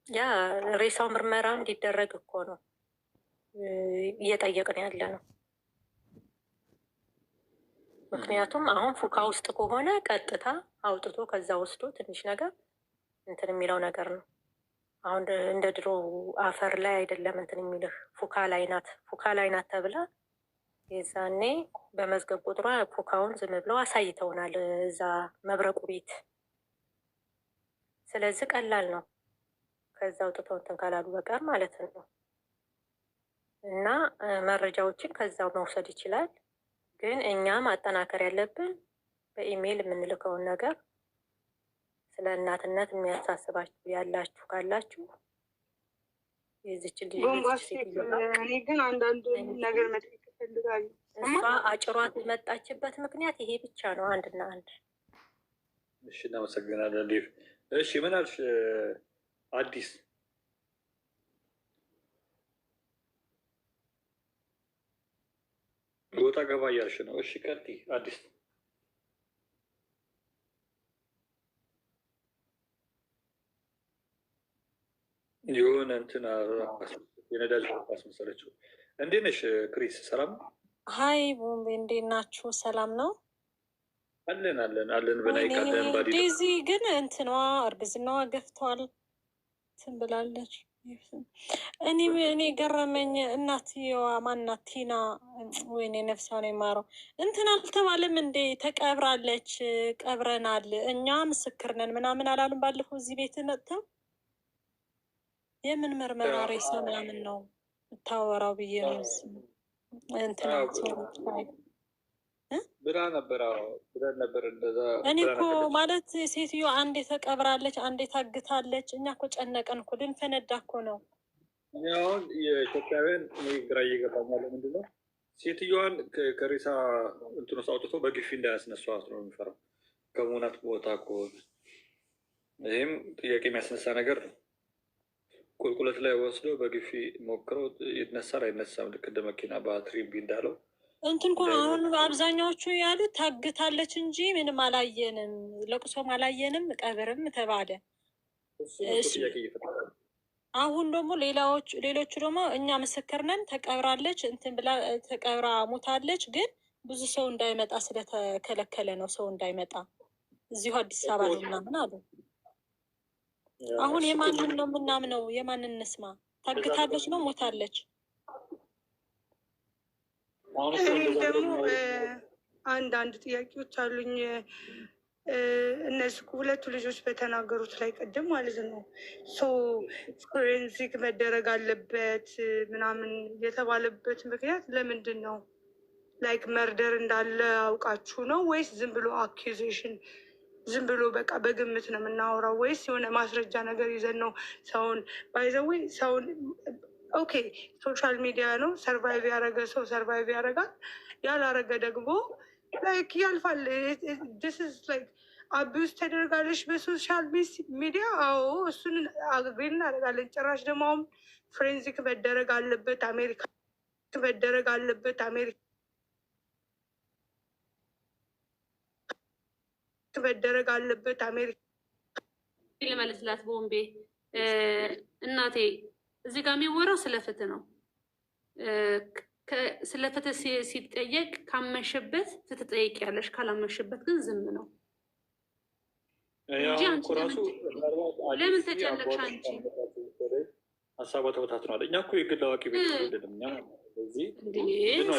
ያ ሬሳው ምርመራ እንዲደረግ እኮ ነው እየጠየቅን ያለ ነው። ምክንያቱም አሁን ፉካ ውስጥ ከሆነ ቀጥታ አውጥቶ ከዛ ወስዶ ትንሽ ነገር እንትን የሚለው ነገር ነው። አሁን እንደ ድሮ አፈር ላይ አይደለም እንትን የሚልህ ፉካ ላይ ናት ተብላ የዛኔ በመዝገብ ቁጥሯ ፉካውን ዝም ብለው አሳይተውናል እዛ መብረቁ ቤት። ስለዚህ ቀላል ነው ከዛ አውጥተው እንትን ካላሉ በቀር ማለት ነው። እና መረጃዎችን ከዛው መውሰድ ይችላል። ግን እኛ ማጠናከር ያለብን በኢሜይል የምንልከውን ነገር ስለ እናትነት የሚያሳስባችሁ ያላችሁ ካላችሁ የዚች ልጅ እኔ ግን አንዳንድ ነገር መጠየቅ እፈልጋለሁ። እሷ አጭሯት የመጣችበት ምክንያት ይሄ ብቻ ነው፣ አንድና አንድ። እሺ እናመሰግናለን። እሺ ምን አልሽ አዲስ? ወጣ ገባ እያልሽ ነው። እሺ ቀጥይ። አዲስ የሆነ እንትን የነዳጅ አስመሰለችው። እንዴት ነሽ ክሪስ? ሰላም ሀይ ቦምቤ፣ እንዴት ናችሁ? ሰላም ነው አለን አለን አለን። በናይክ አለን። ባዲ ዴዚ ግን እንትኗ እርግዝናዋ ገፍቷል እንትን ብላለች። እኔ ገረመኝ። እናትየዋ ማናት? ቲና ወይኔ ነፍሷን የማረው እንትን አልተባለም እንዴ? ተቀብራለች፣ ቀብረናል፣ እኛ ምስክር ነን ምናምን አላሉም? ባለፈው እዚህ ቤት መጥተው የምን ምርመራ ሬሳ ምናምን ነው የምታወራው ብዬ ነው እንትና ብላ ነበር ብለን ነበር እንደዛ። እኔ እኮ ማለት ሴትዮ አንዴ ተቀብራለች፣ አንዴ ታግታለች። እኛ እኮ ጨነቀን እኮ ልንፈነዳ እኮ ነው። አሁን የኢትዮጵያውያን እኔ ግራ እየገባኛለ ምንድን ነው ሴትዮዋን ከሬሳ እንትን ውስጥ አውጥቶ በግፊ እንዳያስነሷት ነው የሚፈራው ከመሆናት ቦታ ከሆነ ይህም ጥያቄ የሚያስነሳ ነገር ነው። ቁልቁለት ላይ ወስደው በግፊ ሞክረው ይነሳል አይነሳም? ልክ እንደ መኪና ባትሪ እምቢ እንዳለው እንትን እኮ አሁን አብዛኛዎቹ ያሉት ታግታለች እንጂ ምንም አላየንም፣ ለቅሶም አላየንም፣ ቀብርም ተባለ። አሁን ደግሞ ሌሎቹ ደግሞ እኛ ምስክር ነን ተቀብራለች፣ እንትን ብላ ተቀብራ ሞታለች፣ ግን ብዙ ሰው እንዳይመጣ ስለተከለከለ ነው ሰው እንዳይመጣ እዚሁ አዲስ አበባ ነው ምናምን አሉ። አሁን የማንን ነው የምናምነው? የማንን እንስማ? ታግታለች ነው ሞታለች? እኔም ደግሞ አንዳንድ ጥያቄዎች አሉኝ። እነዚህ ሁለቱ ልጆች በተናገሩት ላይ ቅድም ማለት ነው ፎሬንሲክ መደረግ አለበት ምናምን የተባለበት ምክንያት ለምንድን ነው? ላይክ መርደር እንዳለ አውቃችሁ ነው ወይስ ዝም ብሎ አኪዜሽን ዝም ብሎ በቃ በግምት ነው የምናወራው? ወይስ የሆነ ማስረጃ ነገር ይዘን ነው ሰውን ባይዘዌ ሰውን ኦኬ ሶሻል ሚዲያ ነው ሰርቫይቭ ያደረገ ሰው ሰርቫይቭ ያደረጋል፣ ያላረገ ደግሞ ላይክ ያልፋል። ዲስ ላይክ አቢዩዝ ተደርጋለች በሶሻል ሚዲያ። አዎ እሱን አግሪ እናደርጋለን። ጭራሽ ደግሞ አሁን ፍሬንዚክ መደረግ አለበት አሜሪካ መደረግ አለበት አሜሪካ መደረግ አለበት አሜሪካ። ለመለስላት ቦምቤ እናቴ እዚህ ጋር የሚወራው ስለ ፍትህ ነው። ስለ ፍትህ ሲጠየቅ ካመንሽበት ፍትህ ጠይቂያለሽ፣ ካላመንሽበት ግን ዝም ነው እንጂ አንቺ ለምን ተጨነቅሽ? አንቺ ሀሳቧ ተበታትኗል። እኛ እኮ የግል አዋቂ ቤት አይደለም።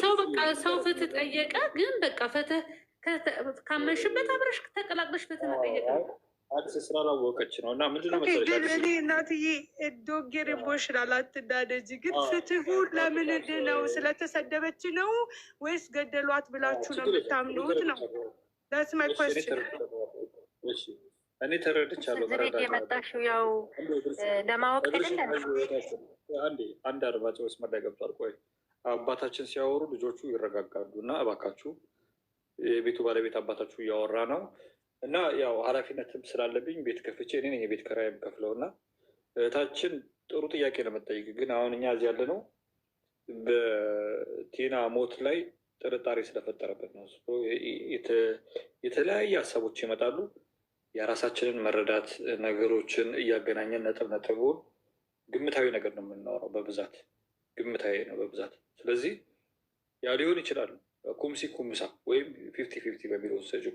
ሰው በቃ ሰው ፍትህ ጠየቀ፣ ግን በቃ ፍትህ ካመንሽበት አብረሽ ተቀላቅለሽ ፍትህ መጠየቅ ነው። አዲስ ስላላወቀች ነው። እና ምንድነው መሰለሽ እኔ እናትዬ ዶጌር ኢሞሽናል አትናደጂ። ግን ፍትሁ ለምን ነው? ስለተሰደበች ነው ወይስ ገደሏት ብላችሁ ነው የምታምኑት? ነው ዳትስ ማይ ኮስችን። እኔ ተረድቻለሁ። የመጣሽው ያው ለማወቅ አይደለም። አንድ አድማጭ መስመር ላይ ገብቷል። ቆይ አባታችን ሲያወሩ ልጆቹ ይረጋጋሉ እና እባካችሁ የቤቱ ባለቤት አባታችሁ እያወራ ነው እና ያው ኃላፊነትም ስላለብኝ ቤት ከፍቼ እኔ የቤት ኪራይ የምከፍለው እና እህታችን ጥሩ ጥያቄ ለመጠየቅ ግን አሁን እኛ እዚህ ያለ ነው በቲና ሞት ላይ ጥርጣሬ ስለፈጠረበት ነው። የተለያየ ሀሳቦች ይመጣሉ። የራሳችንን መረዳት ነገሮችን እያገናኘን ነጥቡን ግምታዊ ነገር ነው የምናወራው። በብዛት ግምታዊ ነው በብዛት። ስለዚህ ያ ሊሆን ይችላል ኩምሲ ኩምሳ ወይም 50-50 በሚለው ወሰጁ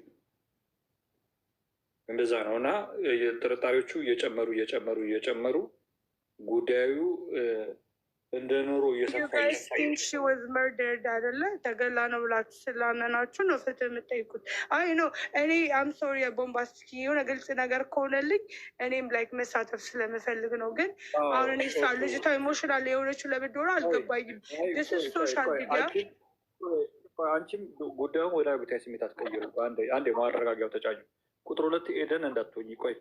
እንደዛ ነው እና ጥርጣሬዎቹ እየጨመሩ ጉዳዩ እንደ ኑሮ እየሰፋ አይደለ? ተገላ ነው ብላችሁ ስላመናችሁ ነው ፍትህ የምጠይቁት? አይ ነው እኔ አም ሶሪ ቦምባስቲክ የሆነ ግልጽ ነገር ከሆነልኝ እኔም ላይክ መሳተፍ ስለምፈልግ ነው። ግን አሁን እኔ ልጅቷ ኢሞሽናል የሆነችው ለብዶሮ አልገባኝም። ስ ሶሻል ሚዲያ አንቺም ጉዳዩን ወደ ቤታዊ ስሜት አትቀይሩ። አንድ ማረጋጊያው ተጫኙ። ቁጥር 2 ኤደን እንዳትሆኝ። ቆይ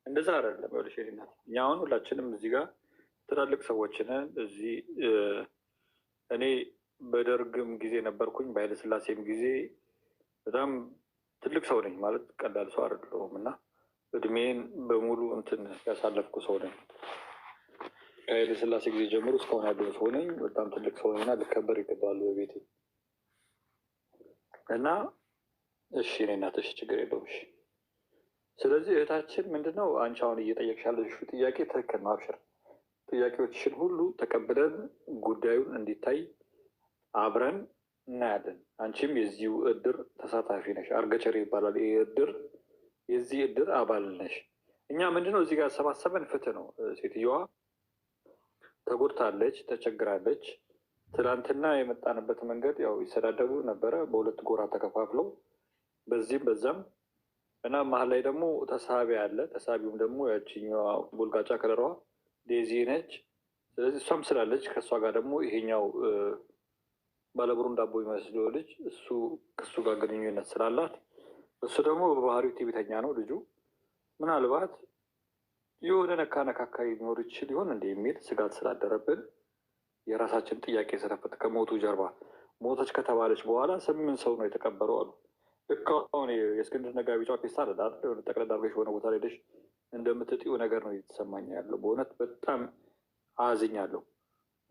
እንደዛ አይደለም። ይኸውልሽ እኛ አሁን ሁላችንም እዚህ ጋር ትላልቅ ሰዎች ነን። እዚህ እኔ በደርግም ጊዜ ነበርኩኝ፣ በኃይለስላሴም ጊዜ በጣም ትልቅ ሰው ነኝ ማለት ቀላል ሰው አይደለሁም እና እድሜን በሙሉ እንትን ያሳለፍኩ ሰው ነኝ። ከኃይለስላሴ ጊዜ ጀምሮ እስካሁን ያለው ሰው ነኝ። በጣም ትልቅ ሰው ነኝና ልከበር ይገባሉ በቤቴ እና እሺ እኔ እናትሽ ችግር የለውም እሺ። ስለዚህ እህታችን ምንድነው አንቺ አሁን እየጠየቅሽ ያለሽው ጥያቄ ትክክል ነው። አብሽር ጥያቄዎችሽን ሁሉ ተቀብለን ጉዳዩን እንዲታይ አብረን እናያለን። አንቺም የዚሁ እድር ተሳታፊ ነሽ። አርገቸሬ ይባላል ይህ እድር፣ የዚህ እድር አባል ነሽ። እኛ ምንድነው እዚህ ጋር ሰባሰበን ፍትህ ነው። ሴትዮዋ ተጎድታለች፣ ተቸግራለች። ትናንትና የመጣንበት መንገድ ያው ይሰዳደቡ ነበረ በሁለት ጎራ ተከፋፍለው በዚህም በዛም እና መሀል ላይ ደግሞ ተሳቢ አለ። ተሳቢውም ደግሞ ያችኛዋ ቦልጋጫ ከለሯ ዴዚ ነች። ስለዚህ እሷም ስላለች ከእሷ ጋር ደግሞ ይሄኛው ባለብሩን ዳቦ የሚመስለው ልጅ እሱ ከእሱ ጋር ግንኙነት ስላላት እሱ ደግሞ በባህሪው ትዕቢተኛ ነው ልጁ። ምናልባት የሆነ ነካ ነካካይ ሊኖር ይችል ይሆን እንደ የሚል ስጋት ስላደረብን የራሳችን ጥያቄ ስለፈት ከሞቱ ጀርባ ሞቶች ከተባለች በኋላ 8 ሰው ነው የተቀበረው አሉ። ልክ አሁን የእስክንድር ነጋ ቢጫ ፔስታ አለ ሆነ ጠቅለል አድርገሽ የሆነ ቦታ ሄደሽ እንደምትጥዩ ነገር ነው እየተሰማኝ ያለው። በእውነት በጣም አዝኛለሁ።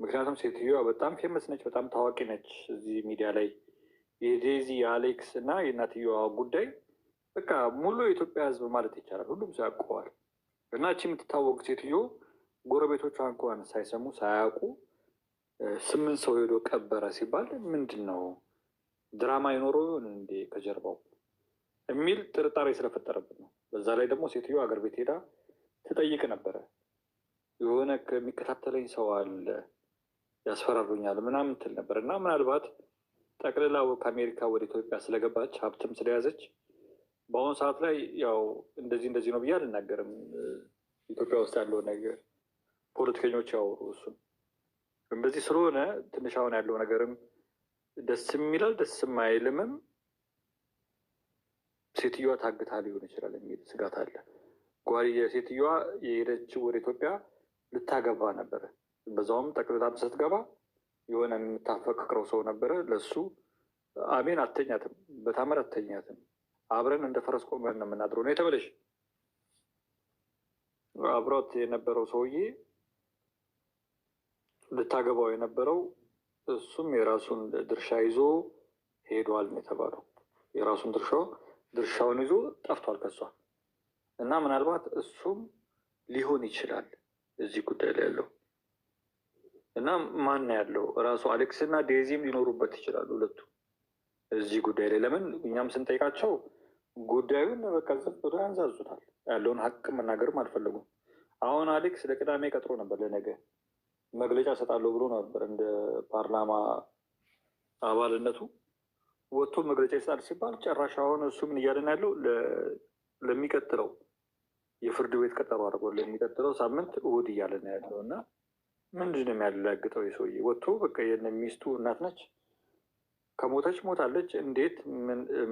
ምክንያቱም ሴትዮዋ በጣም ፌመስ ነች፣ በጣም ታዋቂ ነች እዚህ ሚዲያ ላይ። የዴዚ የአሌክስ እና የእናትየዋ ጉዳይ በቃ ሙሉ የኢትዮጵያ ሕዝብ ማለት ይቻላል ሁሉም ሰው ያውቀዋል። እና እቺ የምትታወቅ ሴትዮ ጎረቤቶቿ እንኳን ሳይሰሙ ሳያውቁ 8 ሰው ሄዶ ቀበረ ሲባል ምንድን ነው ድራማ ይኖረው ይሆን እንዴ ከጀርባው የሚል ጥርጣሬ ስለፈጠረብን ነው። በዛ ላይ ደግሞ ሴትዮ አገር ቤት ሄዳ ትጠይቅ ነበረ። የሆነ ከሚከታተለኝ ሰው አለ ያስፈራሩኛል ምናምን ትል ነበር። እና ምናልባት ጠቅልላ ከአሜሪካ ወደ ኢትዮጵያ ስለገባች ሀብትም ስለያዘች በአሁኑ ሰዓት ላይ ያው እንደዚህ ነው ብዬ አልናገርም። ኢትዮጵያ ውስጥ ያለው ነገር ፖለቲከኞች ያወሩ እሱን እንደዚህ ስለሆነ ትንሽ አሁን ያለው ነገርም ደስም ይላል ደስም አይልምም። ሴትዮዋ ታግታ ሊሆን ይችላል የሚል ስጋት አለ። ሴትዮዋ የሄደችው ወደ ኢትዮጵያ ልታገባ ነበረ። በዛውም ጠቅልላም ስትገባ የሆነ የምታፈቅረው ሰው ነበረ። ለሱ አሜን አተኛትም፣ በታምር አተኛትም። አብረን እንደ ፈረስ ቆመን ነው የምናድረው ነው የተበለሽ። አብሯት የነበረው ሰውዬ ልታገባው የነበረው እሱም የራሱን ድርሻ ይዞ ሄዷል ነው የተባለው። የራሱን ድርሻውን ይዞ ጠፍቷል ከሷ እና ምናልባት እሱም ሊሆን ይችላል እዚህ ጉዳይ ላይ ያለው እና ማን ያለው ራሱ አሌክስ እና ዴዚም ሊኖሩበት ይችላሉ ሁለቱ እዚህ ጉዳይ ላይ። ለምን እኛም ስንጠይቃቸው ጉዳዩን በቃ ዝም ብሎ ያንዛዙታል። ያለውን ሀቅ መናገርም አልፈለጉም። አሁን አሌክስ ለቅዳሜ ቀጥሮ ነበር ለነገ መግለጫ ሰጣለሁ ብሎ ነበር። እንደ ፓርላማ አባልነቱ ወጥቶ መግለጫ ይሰጣል ሲባል ጨራሽ አሁን እሱ ምን እያለን ያለው ለሚቀጥለው የፍርድ ቤት ቀጠሮ አድርጎ ለሚቀጥለው ሳምንት እሑድ እያለን ያለው እና ምንድን ነው የሚያላግጠው የሰውዬ ወጥቶ በቃ የነ ሚስቱ እናት ነች ከሞተች ሞታለች እንዴት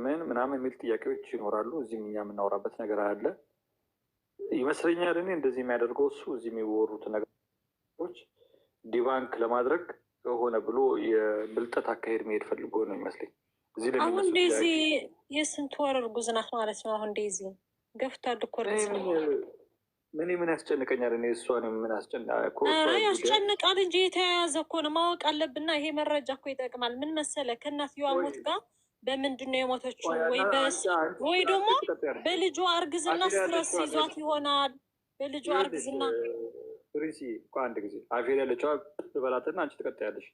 ምን ምናምን የሚል ጥያቄዎች ይኖራሉ። እዚህም እኛ የምናወራበት ነገር አለ ይመስለኛል። እኔ እንደዚህ የሚያደርገው እሱ እዚህ የሚወሩት ነገሮች ዲባንክ ለማድረግ ሆነ ብሎ የብልጠት አካሄድ መሄድ ፈልጎ ነው ይመስለኝ። አሁን ዴዚ የስንት ወር እርጉዝ ናት ማለት ነው? አሁን ዴዚ ገፍቷል እኮ ምን ያስጨንቀኛል? እኔ እሷን ምን ያስጨንቃል እንጂ የተያያዘ እኮ ነው ማወቅ አለብና ይሄ መረጃ እኮ ይጠቅማል። ምን መሰለህ ከእናትየዋ ሞት ጋር በምንድን ነው የሞተችው? ወይ ደግሞ በልጇ እርግዝና ስትረስ ይዟት ይሆናል። በልጇ እርግዝና ሪሲ አንድ ጊዜ አፌል ያለችዋ በላትና አንቺ ትቀጥያለሽ።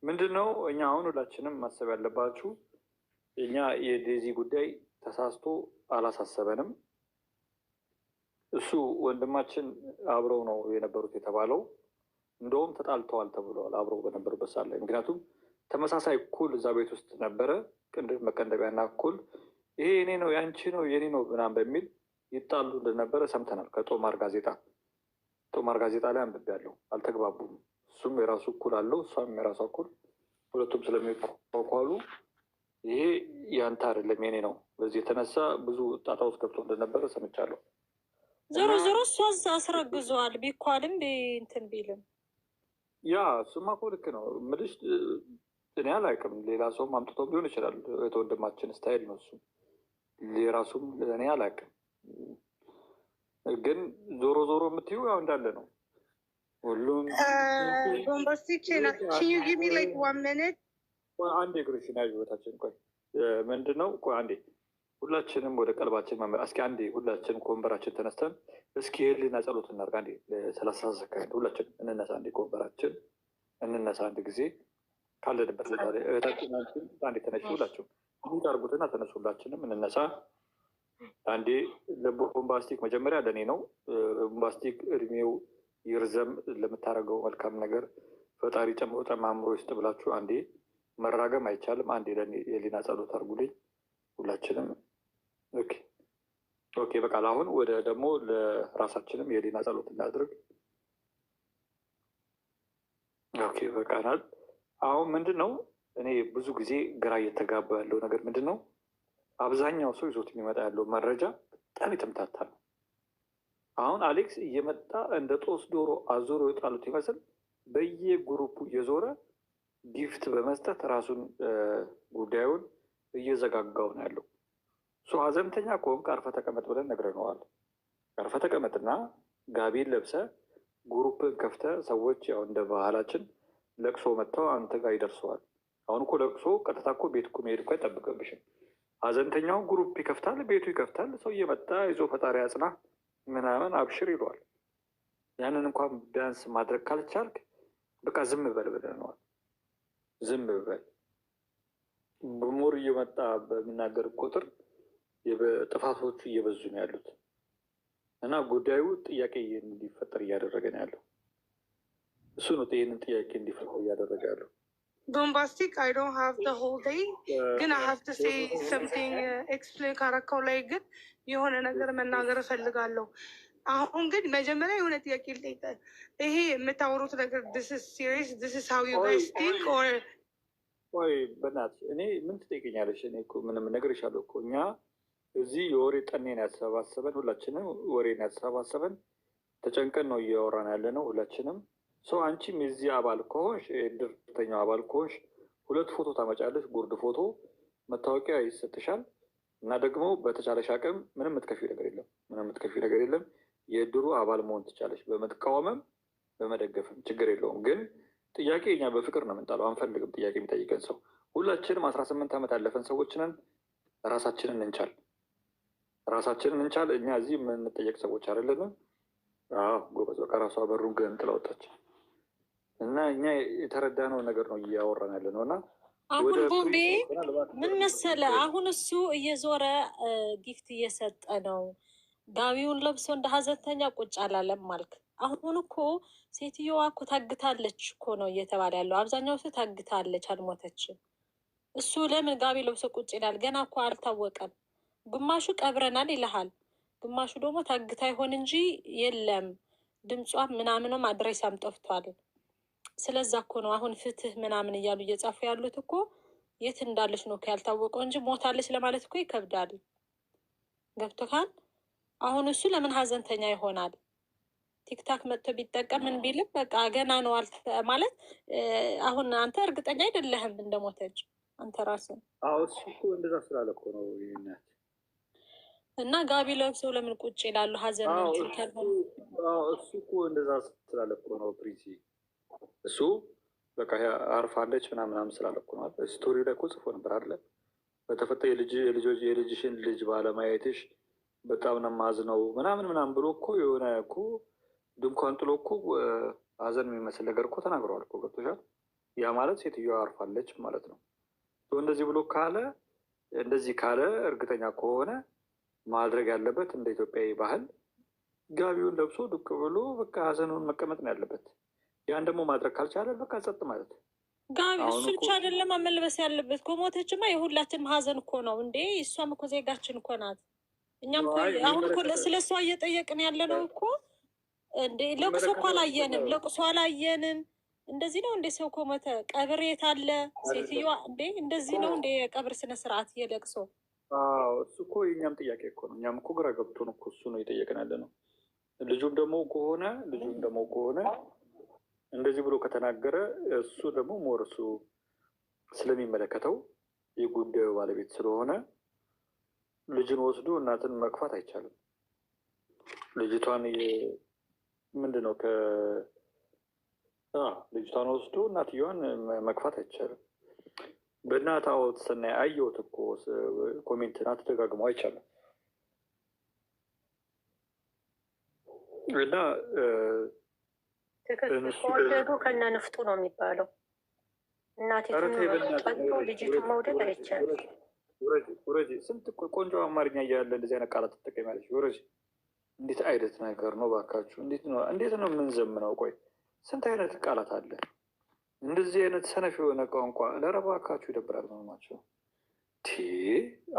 ምንድን ነው እኛ አሁን ሁላችንም ማሰብ ያለባችሁ እኛ የዴዚ ጉዳይ ተሳስቶ አላሳሰበንም። እሱ ወንድማችን አብረው ነው የነበሩት የተባለው እንደውም ተጣልተዋል ተብለዋል አብረው በነበሩበት ሰዓት ላይ። ምክንያቱም ተመሳሳይ እኩል እዛ ቤት ውስጥ ነበረ መቀንደቢያና እኩል ይሄ የኔ ነው የአንቺ ነው የኔ ነው ምናምን በሚል ይጣሉ እንደነበረ ሰምተናል። ከጦማር ጋዜጣ ላይ አንብቤያለሁ። አልተግባቡም። እሱም የራሱ እኩል አለው እሷም የራሷ እኩል፣ ሁለቱም ስለሚቋቋሉ ይሄ ያንተ አይደለም የኔ ነው። በዚህ የተነሳ ብዙ ጣጣ ውስጥ ገብቶ እንደነበረ ሰምቻለሁ። ዞሮ እሷ አስረግዘዋል ቢኳልም እንትን ቢልም ያ እሱማ እኮ ልክ ነው የምልሽ። እኔ አላውቅም፣ ሌላ ሰውም አምጥቶ ሊሆን ይችላል። የተወንድማችን ስታይል ነው እሱ የራሱም እኔ አላውቅም። ግን ዞሮ የምትይው ያው እንዳለ ነው ሁሉም። አንድ እግርሽን ያዥ ቦታችን ቆይ ምንድን ነው? አንዴ ሁላችንም ወደ ቀልባችን እስኪ አንዴ ሁላችንም ከወንበራችን ተነስተን እስኪ ህሊና ጸሎት እናድርግ። አንዴ ለ30 ሰከንድ ሁላችን እንነሳ። አንዴ ከወንበራችን እንነሳ አንድ ጊዜ ካለንበት ቦታ ላይ እህታችን አንዴ ተነሽ። ሁላችሁ ሙት አድርጉትና ተነሱ። ሁላችንም እንነሳ አንዴ። ለቦምባስቲክ መጀመሪያ ለእኔ ነው። ቦምባስቲክ እድሜው ይርዘም ለምታደርገው መልካም ነገር ፈጣሪ ጨምሮ ጨማምሮ ይስጥ ብላችሁ አንዴ መራገም አይቻልም። አንዴ ለእኔ የህሊና ጸሎት አድርጉልኝ ሁላችንም። ኦኬ በቃል አሁን ወደ ደግሞ ለራሳችንም የህሊና ጸሎት እናድርግ። ኦኬ በቃናል። አሁን ምንድን ነው እኔ ብዙ ጊዜ ግራ እየተጋባ ያለው ነገር ምንድን ነው? አብዛኛው ሰው ይዞት የሚመጣ ያለው መረጃ በጣም የተምታታ ነው። አሁን አሌክስ እየመጣ እንደ ጦስ ዶሮ አዞሮ የጣሉት ይመስል በየግሩፑ እየዞረ ጊፍት በመስጠት ራሱን ጉዳዩን እየዘጋጋው ነው ያለው። እሱ ሀዘንተኛ ከሆንክ አርፈህ ተቀመጥ ብለን ነግረነዋል። አርፈህ ተቀመጥና ጋቢን ለብሰ ግሩፕን ከፍተ ሰዎች ያው እንደ ባህላችን ለቅሶ መጥተው አንተ ጋር ይደርሰዋል። አሁን እኮ ለቅሶ ቀጥታ እኮ ቤት እኮ መሄድ እኮ አይጠብቅብሽም። ሀዘንተኛው ግሩፕ ይከፍታል፣ ቤቱ ይከፍታል። ሰው እየመጣ ይዞ ፈጣሪ ያጽና ምናምን አብሽር ይለዋል። ያንን እንኳን ቢያንስ ማድረግ ካልቻልክ በቃ ዝም በል ብለነዋል። ዝም በል። በሞር እየመጣ በሚናገር ቁጥር ጥፋቶቹ እየበዙ ነው ያሉት እና ጉዳዩ ጥያቄ እንዲፈጠር እያደረገ ነው ያለው። እሱ ነው ይህንን ጥያቄ እንዲፈጠር እያደረገ ያለው። ቦምባስቲክ አይ ዶንት ሃቭ ዘ ሆል ዴይ ግን አይ ሃቭ ቱ ሴይ ሰምቲንግ ኤክስፕሌን ካረከው ላይ ግን የሆነ ነገር መናገር እፈልጋለሁ። አሁን ግን መጀመሪያ የሆነ ጥያቄ ልጠይቅህ። ይሄ የምታወሩት ነገር ዲስ ኢዝ ሲሪየስ? ዲስ ኢዝ ሃው ዩ ጋይስ ቲንክ ኦር? ወይ በእናትሽ እኔ ምን ትጠይቀኛለሽ? እኔ እኮ ምንም እነግርሻለሁ እኮ እኛ እዚህ የወሬ ጠኔን ያሰባሰበን ሁላችንም ወሬን ያሰባሰበን ተጨንቀን ነው እያወራን ያለ ነው ሁላችንም። ሰው አንቺም የዚህ አባል ከሆንሽ የድርተኛው አባል ከሆንሽ 2 ፎቶ ታመጫለሽ፣ ጉርድ ፎቶ መታወቂያ ይሰጥሻል እና ደግሞ በተቻለሽ አቅም ምንም የምትከፊው ነገር የለም፣ ምንም የምትከፊው ነገር የለም። የድሩ አባል መሆን ትቻለሽ። በመቃወምም በመደገፍም ችግር የለውም። ግን ጥያቄ እኛ በፍቅር ነው የምንጣለው፣ አንፈልግም ጥያቄ የሚጠይቀን ሰው። ሁላችንም 18 ዓመት ያለፈን ሰዎች ነን። ራሳችንን እንቻል፣ ራሳችንን እንቻል። እኛ እዚህ የምንጠየቅ ሰዎች አይደለንም። ጎበዝ በቃ ራሷ በሩን ግን ጥላወጣች እና እኛ የተረዳነው ነገር ነው እያወራን ያለ ነው። እና አሁን ቦምቤ ምን መሰለ፣ አሁን እሱ እየዞረ ጊፍት እየሰጠ ነው። ጋቢውን ለብሶ እንደ ሀዘንተኛ ቁጭ አላለም ማልክ። አሁን እኮ ሴትዮዋ እኮ ታግታለች እኮ ነው እየተባለ ያለው። አብዛኛው ሰው ታግታለች፣ አልሞተችም። እሱ ለምን ጋቢ ለብሶ ቁጭ ይላል? ገና እኮ አልታወቀም። ግማሹ ቀብረናል ይልሃል፣ ግማሹ ደግሞ ታግታ ይሆን እንጂ የለም ድምጿም ምናምንም አድሬሳም ጠፍቷል። ስለዛ እኮ ነው አሁን ፍትህ ምናምን እያሉ እየጻፉ ያሉት እኮ የት እንዳለች ነው ያልታወቀው እንጂ ሞታለች ለማለት እኮ ይከብዳል። ገብቶካል? አሁን እሱ ለምን ሀዘንተኛ ይሆናል? ቲክታክ መጥቶ ቢጠቀም ምን ቢልም በቃ ገና ነው ማለት። አሁን አንተ እርግጠኛ አይደለህም እንደሞተች አንተ ራስህ። እሱ እኮ እንደዛ ስላለ እኮ ነው ይናት እና ጋቢ ለብሰው ለምን ቁጭ ይላሉ? ሀዘን እሱ እኮ እንደዛ ስላለ እኮ ነው ፕሪንሲ። እሱ በቃ አርፋለች ምናምናም ስላለ እኮ ነው። ስቶሪ ላይ እኮ ጽፎ ነበር አለ በተፈጠ የልጅሽን ልጅ ባለማየትሽ በጣም ነው የማዝነው ምናምን ምናምን ብሎ እኮ የሆነ እኮ ድንኳን ጥሎ እኮ ሀዘን የሚመስል ነገር እኮ ተናግረዋል እኮ። ገብቶሻል? ያ ማለት ሴትዮዋ አርፋለች ማለት ነው። እንደዚህ ብሎ ካለ እንደዚህ ካለ እርግጠኛ ከሆነ ማድረግ ያለበት እንደ ኢትዮጵያዊ ባህል ጋቢውን ለብሶ ዱቅ ብሎ በቃ ሀዘኑን መቀመጥ ነው ያለበት። ያን ደግሞ ማድረግ ካልቻለ በቃ ጸጥ ማለት ነው። ጋቢ እሱ ብቻ አይደለም መልበስ ያለበት። ከሞተችማ የሁላችንም ሀዘን እኮ ነው እንዴ። እሷም እኮ ዜጋችን እኮ ናት። እኛም አሁን እኮ ስለ እሷ እየጠየቅን ያለ ነው እኮ እንዴ። ለቅሶ እኮ አላየንም፣ ለቅሶ አላየንም። እንደዚህ ነው እንዴ ሰው ከሞተ ቀብር የት አለ? ሴትዮዋ እንዴ እንደዚህ ነው እንዴ የቀብር ስነስርዓት እየለቅሶ? እሱ እኮ የእኛም ጥያቄ እኮ ነው። እኛም እኮ ግራ ገብቶን እኮ እሱ ነው እየጠየቅን ያለ ነው። ልጁም ደግሞ ከሆነ እንደዚህ ብሎ ከተናገረ እሱ ደግሞ ሞር እሱ ስለሚመለከተው የጉዳዩ ባለቤት ስለሆነ ልጅን ወስዶ እናትን መግፋት አይቻልም። ልጅቷን ምንድን ነው ልጅቷን ወስዶ እናትየዋን መግፋት አይቻልም። በእናትህ አወት ስናይ አየሁት እኮ ኮሜንትን አትደጋግመው አይቻልም። እና ትክክል ከወደዱ ከነ ንፍጡ ነው የሚባለው። እናቲቱን ጠልቶ ልጅቱን መውደድ አይቻልም። ውረጅ። ስንት ቆንጆ አማርኛ እያለ እንደዚህ አይነት ቃላት ትጠቀሚያለሽ? ውረጅ። እንዴት አይነት ነገር ነው ባካችሁ? እንዴት ነው የምንዘምነው? ቆይ ስንት አይነት ቃላት አለ? እንደዚህ አይነት ሰነፍ የሆነ ቋንቋ ለረባካችሁ ይደብራል። መሆናቸው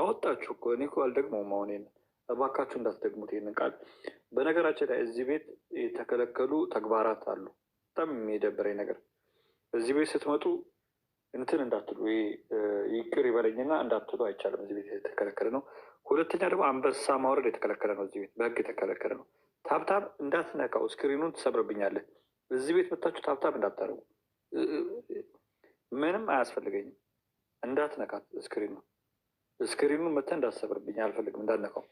አወጣችሁ እኮ እኔ እኮ አልደግመውም። አሁን እባካችሁ እንዳትደግሙት ይህንን ቃል። በነገራችን ላይ እዚህ ቤት የተከለከሉ ተግባራት አሉ። በጣም የሚደብረኝ ነገር እዚህ ቤት ስትመጡ እንትን እንዳትሉ፣ ይቅር ይበለኝና እንዳትሉ አይቻልም። እዚህ ቤት የተከለከለ ነው። ሁለተኛ ደግሞ አንበሳ ማውረድ የተከለከለ ነው። እዚህ ቤት በህግ የተከለከለ ነው። ታብታብ እንዳትነካው፣ ስክሪኑን ትሰብርብኛለህ። እዚህ ቤት መታችሁ ታብታብ እንዳታደርጉ፣ ምንም አያስፈልገኝም። እንዳትነካት ስክሪኑን መተህ እንዳትሰብርብኝ አልፈልግም፣ እንዳትነካው።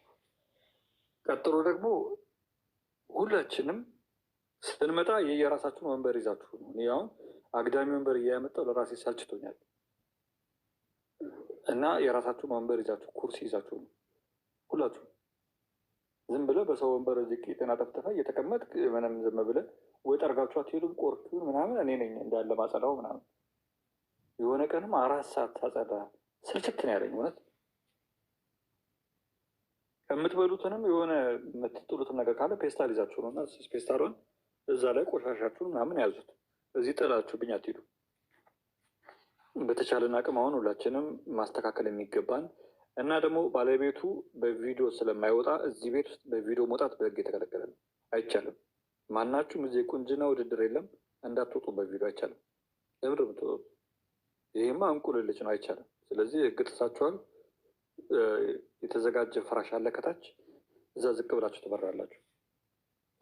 ቀጥሎ ደግሞ ሁላችንም ስንመጣ የየራሳችሁን ወንበር ይዛችሁ ነው። እኔ አሁን አግዳሚ ወንበር እያመጣው ለራሴ ሰልችቶኛል። እና የራሳችሁን ወንበር ይዛችሁ ኩርሲ ይዛችሁ ነው ሁላችሁ። ዝም ብለህ በሰው ወንበር ጤና ጠፍጥፈ እየተቀመጥ ምንም ዝም ብለህ ወይ ጠርጋችሁ አትሄዱም። ቆርኪውን ምናምን እኔ ነኝ እንዳለ ማጸዳው ምናምን። የሆነ ቀንም 4 ሰዓት ታጸዳ ስልችት ነው ያለኝ እውነት። የምትበሉትንም የሆነ የምትጥሉትን ነገር ካለ ፔስታል ይዛችሁ ነው እና ፔስታሉን እዛ ላይ ቆሻሻችሁን ምናምን ያዙት። እዚህ ጥላችሁብኝ አትሄዱ። በተቻለን አቅም አሁን ሁላችንም ማስተካከል የሚገባን እና ደግሞ ባለቤቱ በቪዲዮ ስለማይወጣ እዚህ ቤት ውስጥ በቪዲዮ መውጣት በህግ የተከለከለ ነው። አይቻልም። ማናችሁም እዚህ ቁንጅና ውድድር የለም። እንዳትወጡ በቪዲዮ አይቻልም። ለምንድን ነው የምትወጡት? ይሄማ እንቁልልጭ ነው። አይቻልም። ስለዚህ ህግ ጥሳችኋል። የተዘጋጀ ፍራሽ አለ ከታች፣ እዛ ዝቅ ብላችሁ ትበራላችሁ።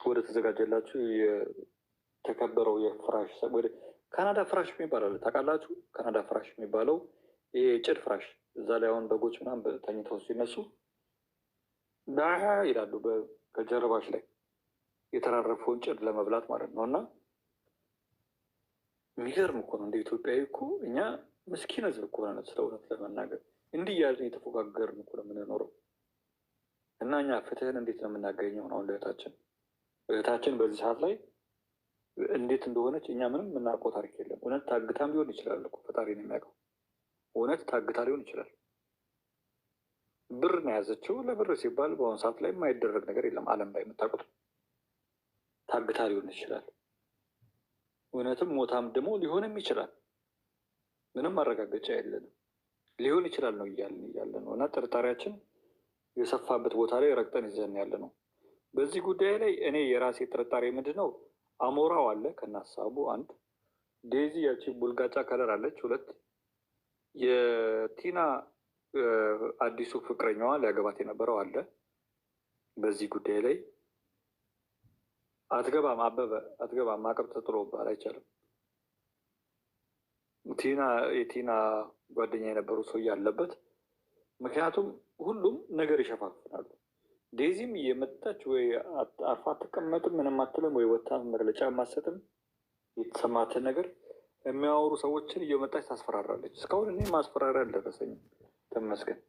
ወደ ተዘጋጀላችሁ የተከበረው የፍራሽ ወደ ካናዳ ፍራሽ የሚባል አለ ታውቃላችሁ? ካናዳ ፍራሽ የሚባለው ይሄ ጭድ ፍራሽ፣ እዛ ላይ አሁን በጎች ምናምን ተኝተው ሲነሱ ዳሀ ይላሉ ከጀርባሽ ላይ የተራረፈውን ጭድ ለመብላት ማለት ነው። እና የሚገርም እኮ ነው። እንደ ኢትዮጵያዊ እኮ እኛ ምስኪን ህዝብ እኮ ነን። ስለ እውነት ለመናገር እንዲህ እያልን የተፎካገርን እኮ ነው የምንኖረው። እና እኛ ፍትህን እንዴት ነው የምናገኘው? አሁን እህታችን በዚህ ሰዓት ላይ እንዴት እንደሆነች እኛ ምንም የምናውቀው ታሪክ የለም። እውነት ታግታም ሊሆን ይችላል እኮ ፈጣሪ ነው የሚያውቀው። እውነት ታግታ ሊሆን ይችላል። ብር ነው የያዘችው። ለብር ሲባል በአሁኑ ሰዓት ላይ የማይደረግ ነገር የለም ዓለም ላይ የምታውቁት። ታግታ ሊሆን ይችላል። እውነትም ሞታም ደግሞ ሊሆንም ይችላል። ምንም ማረጋገጫ የለንም። ሊሆን ይችላል ነው እያለ ነው። እና ጥርጣሬያችን የሰፋበት ቦታ ላይ ረግጠን ይዘን ያለ ነው። በዚህ ጉዳይ ላይ እኔ የራሴ ጥርጣሬ ምንድን ነው? አሞራው አለ ከናሳቡ፣ አንድ ዴዚ ያቺ ቡልጋጫ ከለር አለች፣ 2 የቲና አዲሱ ፍቅረኛዋ ሊያገባት የነበረው አለ። በዚህ ጉዳይ ላይ አትገባም፣ አበበ አትገባም፣ ማዕቀብ ተጥሎብሃል፣ አይቻልም። የቲና ጓደኛ የነበሩ ሰውዬ አለበት። ምክንያቱም ሁሉም ነገር ይሸፋፍናሉ። ዴዚም እየመጣች ወይ አርፋ አትቀመጥም፣ ምንም አትልም፣ ወይ ወታ መግለጫ ማሰጥም። የተሰማትን ነገር የሚያወሩ ሰዎችን እየመጣች ታስፈራራለች። እስካሁን እኔ ማስፈራሪያ አልደረሰኝም፣ ተመስገን።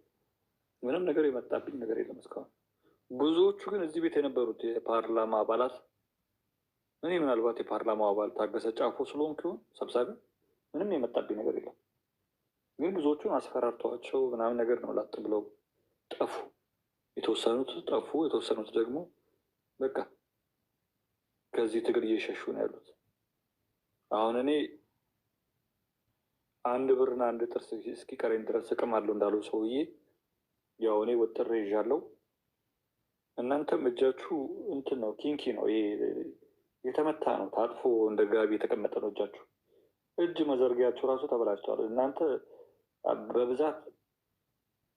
ምንም ነገር የመጣብኝ ነገር የለም እስካሁን። ብዙዎቹ ግን እዚህ ቤት የነበሩት የፓርላማ አባላት፣ እኔ ምናልባት የፓርላማ አባል ታገሰ ጫፎ ስለሆንኩ ይሆን ሰብሳቢ፣ ምንም የመጣብኝ ነገር የለም። ግን ብዙዎቹን አስፈራርተዋቸው ምናምን ነገር ነው ላጥ ብለው ጠፉ። የተወሰኑት ጠፉ፣ የተወሰኑት ደግሞ በቃ ከዚህ ትግል እየሸሹ ነው ያሉት። አሁን እኔ 1 ብርና 1 ጥርስ እስኪቀረኝ ድረስ እቅም አለው እንዳለው ሰውዬ ያው እኔ ወጥሬ ይዣለሁ። እናንተም እጃችሁ እንትን ነው፣ ኪንኪ ነው፣ የተመታ ነው፣ ታጥፎ እንደ ጋቢ የተቀመጠ ነው እጃችሁ። እጅ መዘርጊያችሁ ራሱ ተበላሽተዋል። እናንተ በብዛት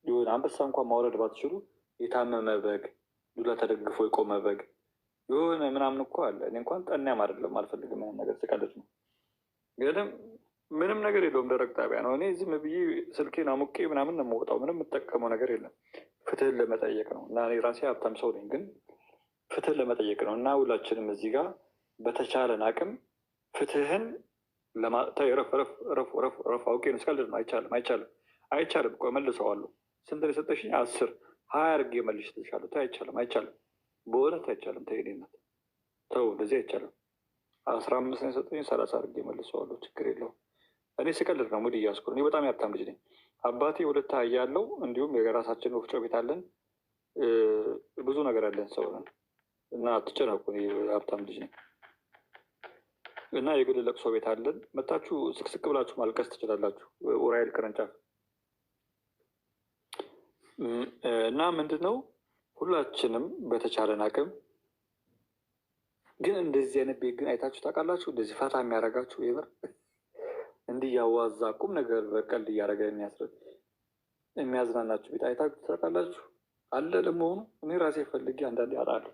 የሆነ አንበሳ እንኳን ማውረድ ባትችሉ የታመመ በግ፣ ዱላ ተደግፎ የቆመ በግ የሆነ ምናምን እኮ አለ። እኔ እንኳን ጠናያም አይደለም አልፈልግም፣ ምንም ነገር ስቀልድ ነው። ግን ምንም ነገር የለውም፣ ደረቅ ጣቢያ ነው። እኔ ዝም ብዬ ስልኬን አሙቄ ምናምን ነው የምወጣው። ምንም የምጠቀመው ነገር የለም። ፍትህን ለመጠየቅ ነው። እና እኔ ራሴ ሀብታም ሰው ነኝ፣ ግን ፍትህን ለመጠየቅ ነው። እና ሁላችንም እዚህ ጋር በተቻለን አቅም ፍትህን ረፍ አውቄ ነው እስካልድ ነው። አይቻልም እኮ መልሰዋለሁ። ስንት ነው የሰጠሽኝ? 10 20 አድርጌ መልሼልሻለሁ። አይቻልም በእውነት አይቻልም። ተይ እኔነት ተው፣ እንደዚህ አይቻልም። 15 ነው የሰጠኝ 30 አድርጌ መልሰዋለሁ። ችግር የለውም። እኔ ስቀልድ ነው ሙድ እያስኩ ነው። እኔ በጣም ያብታም ልጅ ነኝ። አባቴ 2 አህያ አለው። እንዲሁም የራሳችን ወፍጮ ቤት አለን። ብዙ ነገር ያለን ሰው ነን እና አትጨነቁ። እኔ ሀብታም ልጅ ነኝ እና የግል ለቅሶ ቤት አለን። መታችሁ ስቅስቅ ብላችሁ ማልቀስ ትችላላችሁ። ኡራኤል ቅርንጫፍ እና ምንድን ነው ሁላችንም በተቻለን አቅም ግን እንደዚህ አይነት ቤት ግን አይታችሁ ታውቃላችሁ? እንደዚህ ፈታ የሚያደርጋችሁ የምር እንዲህ ያዋዛ ቁም ነገር በቀልድ እያደረገ የሚያዝናናችሁ ቤት አይታችሁ ታውቃላችሁ? አለ ለመሆኑ እኔ ራሴ ፈልጌ አንዳንዴ አጣለሁ።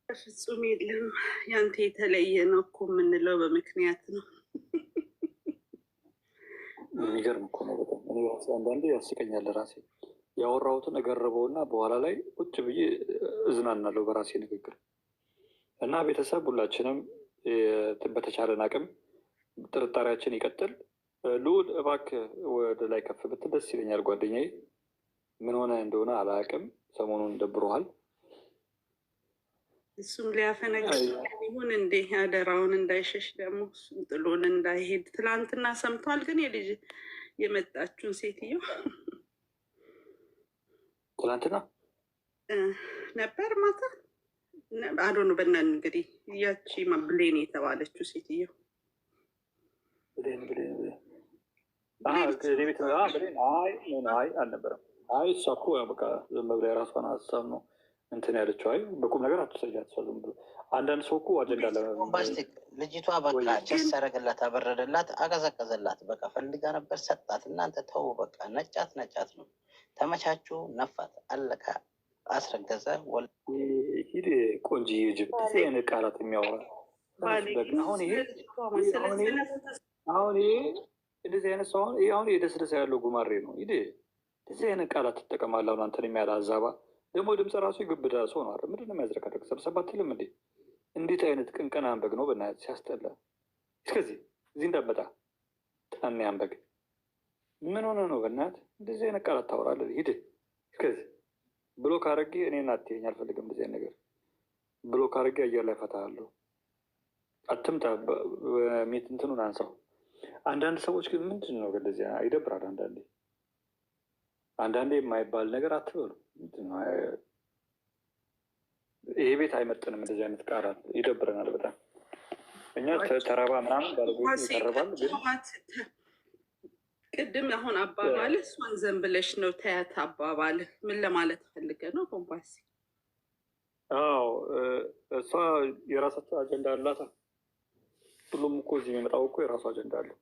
ፍጹም የለም። ያንተ የተለየ ነው እኮ የምንለው በምክንያት ነው። የሚገርም እኮ ነው በጣም። እኔ ራሴ አንዳንዴ ያስቀኛል። ራሴ ያወራሁትን እገርበውና በኋላ ላይ ቁጭ ብዬ እዝናናለሁ በራሴ ንግግር። እና ቤተሰብ ሁላችንም በተቻለን አቅም ጥርጣሬያችን ይቀጥል። ልዑል እባክህ ወደ ላይ ከፍ ብትል ደስ ይለኛል። ጓደኛዬ ምን ሆነ እንደሆነ አላውቅም። ሰሞኑን ደብሮሃል። እሱም ሊያፈነግ ይሁን እንዴ አደራውን እንዳይሸሽ ደግሞ እሱም ጥሎን እንዳይሄድ ትላንትና ሰምቷል። ግን የልጅ የመጣችውን ሴትዮ ትላንትና ነበር ማታ አዶኑ በናን እንግዲህ ያቺ ብሌን የተባለችው ሴትዮ ብሌን አልነበረም። አይ እሷ እኮ በቃ ዝም ብላ የራሷን ሀሳብ ነው እንትን ያለችው። አይ በቁም ነገር አትሰጃት። ሰው ዝም ብሎ አንዳንድ ሰው እኮ አጀንዳ ቦምባስቲክ ልጅቷ በቃ ጭስ ያደረገላት፣ አበረደላት፣ አቀዘቀዘላት። በቃ ፈልጋ ነበር ሰጣት። እናንተ ተው በቃ ነጫት ነው። ተመቻችሁ፣ ነፋት፣ አለቀ፣ አስረገዘ። ሂድ ቆንጂ ጅብ እዚህ አይነት ቃላት የሚያወራ አሁን ይሄ እንደዚህ አይነት ሰው አሁን የደስደሳ ያለው ጉማሬ ነው። ሂድ እንደዚህ አይነት ቃላት ትጠቀማለህ። አሁን አንተን የሚያለ አዛባ ደግሞ ድምፅ ራሱ የግብዳ ሰው ነው። ምንድን ነው የሚያዝረቀረቅ? ሰብሰባ አትልም እንዴ? እንዴት አይነት ቅንቅን አንበግ ነው በእናትህ ሲያስጠላ። እስከዚህ እዚህ እንዳመጣ ጣኔ አንበግ ምን ሆነ ነው በእናትህ እንደዚህ አይነት ቃላት ታወራለህ? ሂድ እስከዚህ ብሎክ አድርጌ እኔን አትይኝ አልፈልግም። እንደዚህ አይነት ነገር ብሎክ አድርጌ አየር ላይ ፈታሃለሁ። አትምጣ። ሚት እንትኑን አንሳው። አንዳንድ ሰዎች ግን ምንድን ነው እንደዚህ ይደብራል። አንዳንዴ የማይባል ነገር አትበሉ። ይሄ ቤት አይመጥንም። እንደዚህ አይነት ቃላት ይደብረናል በጣም። እኛ ተረባ ምናምን ባለቤት ይቀርባል። ግን ቅድም አሁን አባባል እሷን ዘንብለሽ ነው ተያት አባባል ምን ለማለት ፈልገ ነው? ቦምባሲ አዎ እሷ የራሳቸው አጀንዳ አላታ። ሁሉም እኮ እዚህ የሚመጣው እኮ የራሱ አጀንዳ አለው።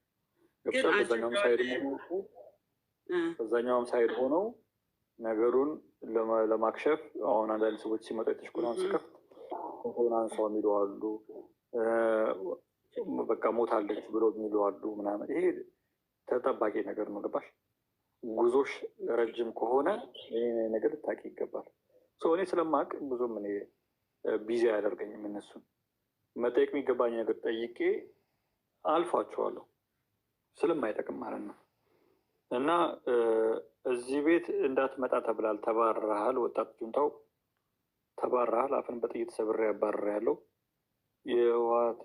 በዛኛውም ሳይድ ሆነው ነገሩን ለማክሸፍ አሁን አንዳንድ ሰዎች ሲመጡ የተሽኩላን ስከፍት ሆን አንሳው የሚሉ አሉ። በቃ ሞታለች ብሎ የሚሉ አሉ ምናምን። ይሄ ተጠባቂ ነገር ነው። ገባሽ? ጉዞሽ ረጅም ከሆነ ይሄ ነገር ልታውቂ ይገባል። እኔ ስለማቅ ብዙም እኔ ቢዚ አያደርገኝም። እነሱን መጠየቅ የሚገባኝ ነገር ጠይቄ አልፏቸዋለሁ ስለማይጠቅም ማለት ነው። እና እዚህ ቤት እንዳትመጣ ተብላል። ተባረሃል። ወጣት ጁንታው ተባረሃል። አፍን በጥይት ሰብሬ ያባረር ያለው የህወሓት